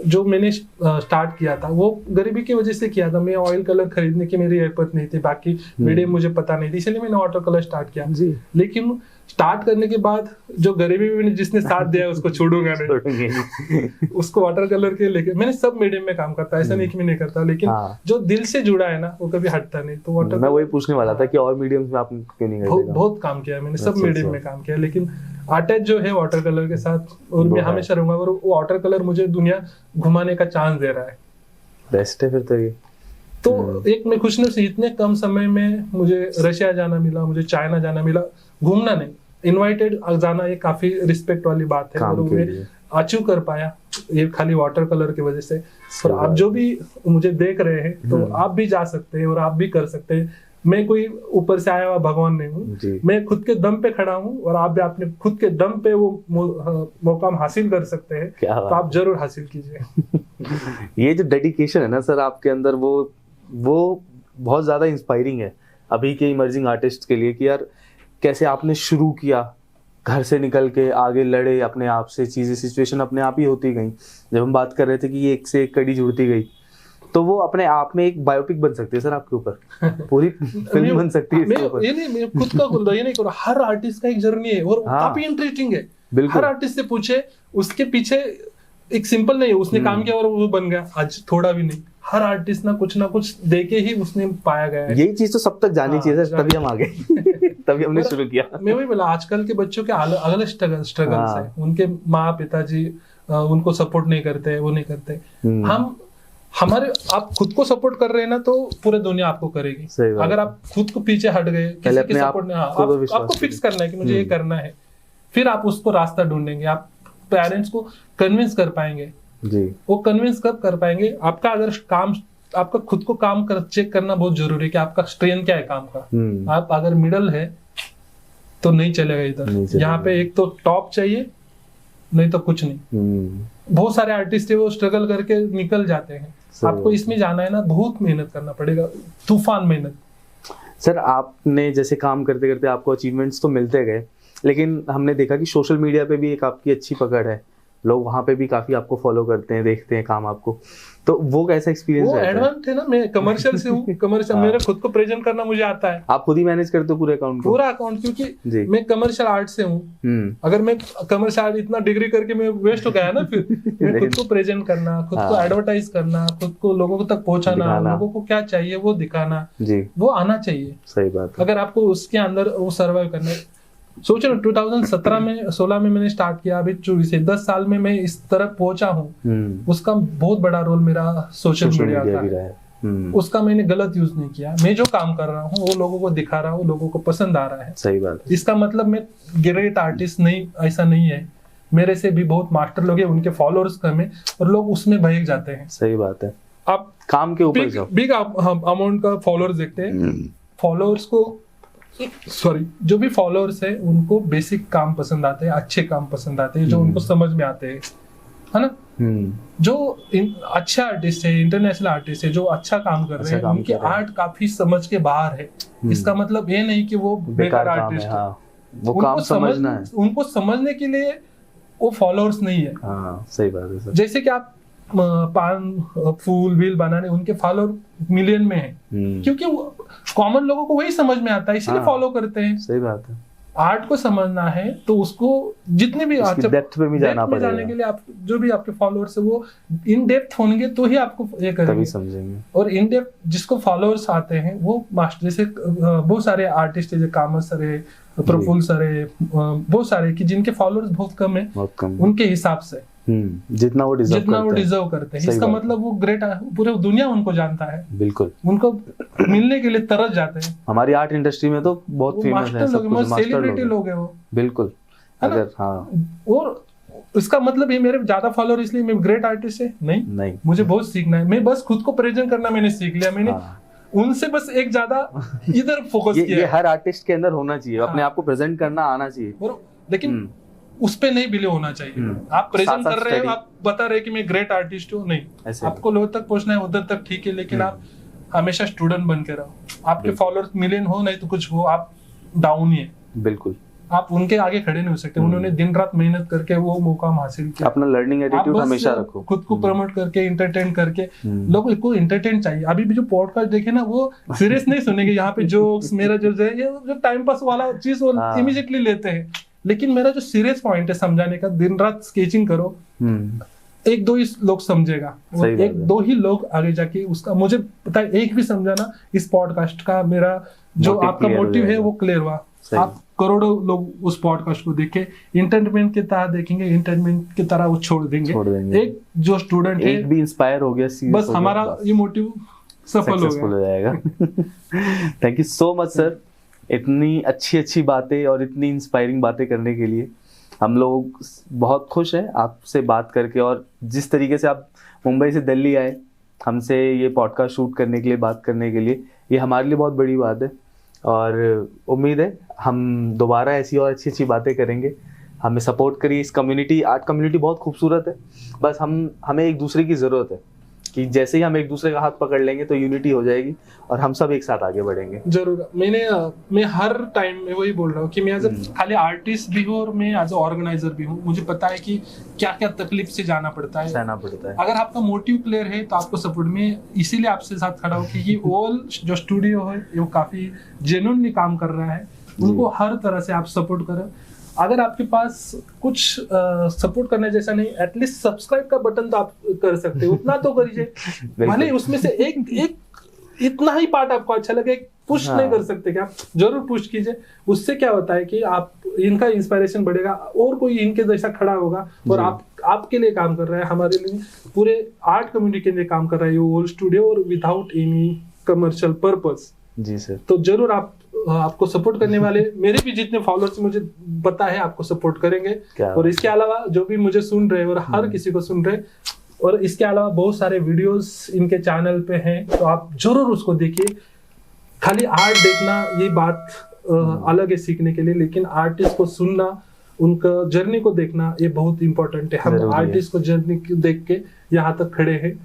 जो मैंने स्टार्ट किया था वो गरीबी की वजह से किया था। मैं ऑयल कलर खरीदने की मेरी हिम्मत नहीं थी, बाकी मीडियम मुझे पता नहीं थी, इसलिए मैंने वाटर कलर स्टार्ट किया जी। लेकिन स्टार्ट करने के बाद जो गरीबी में जिसने साथ दिया उसको छोड़ूंगा नहीं। उसको वाटर कलर के लेके मैंने सब मीडियम में काम करता, ऐसा नहीं कि मैं नहीं करता, लेकिन जो दिल से जुड़ा है ना वो कभी हटता नहीं। तो वाटर, मैं वही पूछने वाला था कि और मीडियम में आप क्यों नहीं करते? बहुत काम किया मैंने, सब मीडियम में काम किया, लेकिन अटैच जो है वाटर कलर के साथ, और मैं हमेशा रहूंगा। और वो वाटर कलर मुझे दुनिया घुमाने का चांस दे रहा है। बेस्ट है फिर तो ये। तो एक मैं खुशनसीब, इतने कम समय में मुझे रशिया जाना मिला, मुझे चाइना जाना मिला, घूमना नहीं, इनवाइटेड जाना, ये काफी रिस्पेक्ट वाली बात है। और मैं अचीव कर पाया ये खाली वाटर कलर की वजह से। और आप जो भी मुझे देख रहे हैं, तो आप भी जा सकते हैं और आप भी कर सकते हैं। मैं कोई ऊपर से आया हुआ भगवान नहीं हूँ, मैं खुद के दम पे खड़ा हूँ, और आप भी अपने खुद के दम पे वो मुकाम हासिल कर सकते हैं। तो आप जरूर हासिल कीजिए। ये जो डेडिकेशन है ना सर आपके अंदर, वो बहुत ज्यादा इंस्पायरिंग है अभी के इमर्जिंग आर्टिस्ट के लिए, कि यार कैसे आपने शुरू किया, घर से निकल के आगे लड़े अपने आप से, चीजें सिचुएशन अपने आप ही होती गई। जब हम बात कर रहे थे कि ये एक से एक कड़ी जुड़ती गई, तो वो अपने आप में एक बायोपिक बन सकती है सर आपके ऊपर, पूरी फिल्म बन सकती है इसके ऊपर। ये नहीं, मैं खुद का बोल रहा, ये नहीं करो, हर आर्टिस्ट का एक जर्नी है और हाँ। काफी इंटरेस्टिंग है। बिल्कुल। हर आर्टिस्ट से पूछे, उसके पीछे एक सिंपल नहीं है उसने काम किया और वो बन गया आज, थोड़ा भी नहीं। हर आर्टिस्ट ना कुछ देके ही उसने पाया गया है। यही चीज तो सब तक जानी चाहिए सर, तभी हम आगे तभी हमने शुरू किया। मैं वही बोला, आजकल के बच्चों के अलग स्ट्रगल्स है, उनके माँ पिताजी उनको सपोर्ट नहीं करते, वो नहीं करते। हम हमारे आप खुद को सपोर्ट कर रहे हैं ना, तो पूरे दुनिया आपको करेगी। अगर आप खुद को पीछे हट गए, किसी के सपोर्ट नहीं, आपको फिक्स करना है कि मुझे ये करना है, फिर आप उसको रास्ता ढूंढेंगे। आप पेरेंट्स को कन्विंस कर पाएंगे जी। वो कन्विंस कब कर पाएंगे? आपका अगर काम, आपका खुद को काम चेक करना बहुत जरूरी है कि आपका स्ट्रेंथ क्या है काम का। आप अगर मिडल है तो नहीं चलेगा इधर, यहाँ पे एक तो टॉप चाहिए, नहीं तो कुछ नहीं। बहुत सारे आर्टिस्ट है वो स्ट्रगल करके निकल जाते हैं। आपको इसमें जाना है ना, बहुत मेहनत करना पड़ेगा, तूफान मेहनत। सर आपने जैसे काम करते करते आपको अचीवमेंट्स तो मिलते गए, लेकिन हमने देखा कि सोशल मीडिया पे भी एक आपकी अच्छी पकड़ है, लोग वहां पे भी काफी आपको फॉलो करते हैं, देखते हैं काम आपको, तो वो कैसा एक्सपीरियंस रहता है? वो एडवांस है ना, मैं कमर्शियल से हूँ, कमर्शियल मेरा खुद को प्रेजेंट करना मुझे आता है। आप खुद ही मैनेज करते हो पूरे अकाउंट को? पूरा अकाउंट, क्योंकि मैं कमर्शियल आर्ट से हूँ। अगर मैं कमर्शियल आर्ट इतना डिग्री करके मैं वेस्ट हो गया ना, फिर मैं खुद को प्रेजेंट करना, खुद को एडवर्टाइज करना, खुद को लोगों तक पहुंचाना, लोगों को क्या चाहिए वो दिखाना, वो आना चाहिए। सही बात है। अगर आपको उसके अंदर वो सर्वाइव करना है, सोचो 2017 में 16 में मैंने स्टार्ट किया, अभी 24 से 10 साल में मैं इस तरह पहुंचा हूँ। उसका बहुत बड़ा रोल मेरा सोशल मीडिया का है। उसका मैंने गलत यूज नहीं किया। मैं जो काम कर रहा हूँ वो लोगों को दिखा रहा हूँ, लोगों को पसंद आ रहा है। सही बात है। इसका मतलब मैं ग्रेट आर्टिस्ट नहीं, ऐसा नहीं है। मेरे से भी बहुत मास्टर लोग हैं, उनके फॉलोअर्स कम है और लोग उसमें बहक जाते हैं। सही बात है। आप काम के ऊपर जाओ, बिग अमाउंट का फॉलोअर्स देखते हैं। फॉलोअर्स को जो भी फॉलोअर्स है उनको बेसिक काम पसंद आते हैं, अच्छे काम पसंद आते हैं, जो उनको समझ में आते हैं, है ना। जो अच्छे आर्टिस्ट है, इंटरनेशनल आर्टिस्ट है, जो अच्छा काम कर रहे हैं, उनकी आर्ट काफी समझ के बाहर है। इसका मतलब ये नहीं कि वो बेकार आर्टिस्ट है। वो काम समझना है, उनको समझने के लिए वो फॉलोअर्स नहीं है। सही बात है सर। जैसे कि आप पान फूल व्हील बनाने, उनके फॉलोअर मिलियन में है, क्योंकि कॉमन लोगों को वही समझ में आता है, इसलिए फॉलो करते हैं। सही बात है। आर्ट को समझना है तो उसको जितने भी डेप्थ पे भी जाना पड़ेगा। जाने के लिए आप जो भी आपके फॉलोअर्स है वो इन डेप्थ होंगे तो ही आपको ये करेंगे, तभी समझेंगे। और इन डेप्थ जिसको फॉलोअर्स आते हैं वो मास्टर, जैसे बहुत सारे आर्टिस्ट है, जैसे कामत सर है, प्रफुल्ल सर है, बहुत सारे कि जिनके फॉलोअर्स बहुत कम है, उनके हिसाब से जितना वो डिजर्व करते हैं। इसका मतलब वो ग्रेट, पूरे दुनिया उनको जानता है। बिल्कुल, उनको मिलने के लिए तरस जाते हैं। हमारी आर्ट इंडस्ट्री में तो बहुत फेमस है, सब कुछ सेलिब्रिटी लोग हैं वो। बिल्कुल, अगर और इसका मतलब ये मेरे ज्यादा फॉलोअर इसलिए मैं ग्रेट आर्टिस्ट है नहीं, मुझे बहुत सीखना है। मैं बस खुद को प्रेजेंट करना मैंने सीख लिया। मैंने उनसे बस एक ज्यादा इधर फोकस किया। ये हर आर्टिस्ट के अंदर होना चाहिए, अपने आप को प्रेजेंट करना आना चाहिए, लेकिन उस पे नहीं बिलीव होना चाहिए। आप प्रेजेंट कर रहे हो, आप बता रहे कि मैं ग्रेट आर्टिस्ट हूँ, नहीं, आपको लोग तक पहुंचना है, उधर तक ठीक है, लेकिन आप हमेशा स्टूडेंट बन के रहो। आपके फॉलोअर्स मिलियन हो नहीं तो कुछ हो, आप डाउन ही है। बिल्कुल, आप उनके आगे खड़े नहीं हो सकते। उन्होंने दिन रात मेहनत करके वो मुकाम हासिल किया। अपना लर्निंग एटीट्यूड हमेशा रखो, खुद को प्रमोट करके, एंटरटेन करके। लोगों को एंटरटेन चाहिए। अभी भी जो पॉडकास्ट देखे ना, वो सीरियस नहीं सुनेंगे। यहाँ पे जोक्स, मेरा जो टाइम पास वाला चीज वो इमीडिएटली लेते हैं, लेकिन मेरा जो सीरियस पॉइंट है समझाने का, दिन रात स्केचिंग करो, एक दो ही लोग समझेगा, एक दो ही लोग आगे जाके उसका, मुझे पता है, एक भी समझाना इस पॉडकास्ट का मेरा जो आपका मोटिव है वो क्लियर हुआ। आप करोड़ों लोग उस पॉडकास्ट को देखे, एंटरटेनमेंट के तरह देखेंगे, एंटरटेनमेंट की तरह वो छोड़ देंगे। एक जो स्टूडेंट है, एक भी इंस्पायर हो गया, बस हमारा ये मोटिव सफल हो जाएगा। Thank you so much sir, इतनी अच्छी बातें और इतनी इंस्पायरिंग बातें करने के लिए। हम लोग बहुत खुश हैं आपसे बात करके, और जिस तरीके से आप मुंबई से दिल्ली आए हमसे ये पॉडकास्ट शूट करने के लिए, बात करने के लिए, ये हमारे लिए बहुत बड़ी बात है। और उम्मीद है हम दोबारा ऐसी और अच्छी बातें करेंगे। हमें सपोर्ट करिए। इस कम्युनिटी, आर्ट कम्युनिटी बहुत खूबसूरत है, बस हमें एक दूसरे की ज़रूरत है। कि जैसे ही हम एक दूसरे का हाथ पकड़ लेंगे तो यूनिटी हो जाएगी और हम सब एक साथ आगे बढ़ेंगे। जरूर। मैं हर टाइम में वही बोल रहा हूँ कि मैं एज खाली आर्टिस्ट भी हूँ और मैं एज ऑर्गेनाइजर भी हूँ। मुझे पता है कि क्या क्या तकलीफ से जाना पड़ता है, सहना पड़ता है। अगर आपका मोटिव क्लियर है तो आपको सपोर्ट में, इसीलिए आपसे साथ खड़ा हूँ कि ये ओल जो स्टूडियो है वो काफी जेन्युइनली काम कर रहा है, उनको हर तरह से आप सपोर्ट करें। अगर आपके पास कुछ सपोर्ट करने जैसा नहीं, एटलीस्ट सब्सक्राइब का बटन तो आप कर सकते हो, उतना तो करिए। भले उसमें से एक इतना ही पार्ट आपको अच्छा लगे, पुश नहीं कर सकते क्या, जरूर पुश कीजिए। उससे क्या होता है कि आप इनका इंस्पिरेशन बढ़ेगा और कोई इनके जैसा खड़ा होगा और आपके लिए काम कर रहा है, हमारे लिए, पूरे आर्ट कम्युनिटी के लिए काम कर रहा है ये ओल स्टूडियो, और विदाउट एनी कमर्शियल पर्पस। जी सर। तो जरूर आपको सपोर्ट करने वाले मेरे भी जितने फॉलोअर्स मुझे पता है आपको सपोर्ट करेंगे। और इसके अलावा जो भी मुझे सुन रहे और हर किसी को सुन रहे, और इसके अलावा बहुत सारे वीडियोस इनके चैनल पे हैं, तो आप जरूर उसको देखिए। खाली आर्ट देखना ये बात अलग है सीखने के लिए, लेकिन आर्टिस्ट को सुनना, उनका जर्नी को देखना, ये बहुत इंपॉर्टेंट है। हम आर्टिस्ट को जर्नी देख के यहाँ तक खड़े हैं।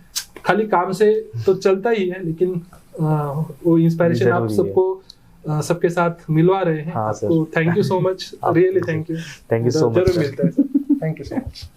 खाली काम से तो चलता ही है, लेकिन वो इंस्पिरेशन आप सबको सबके साथ मिलवा रहे हैं। आपको thank you so much, really thank you. Thank you so much. जरूर मिलता है sir, thank you so much.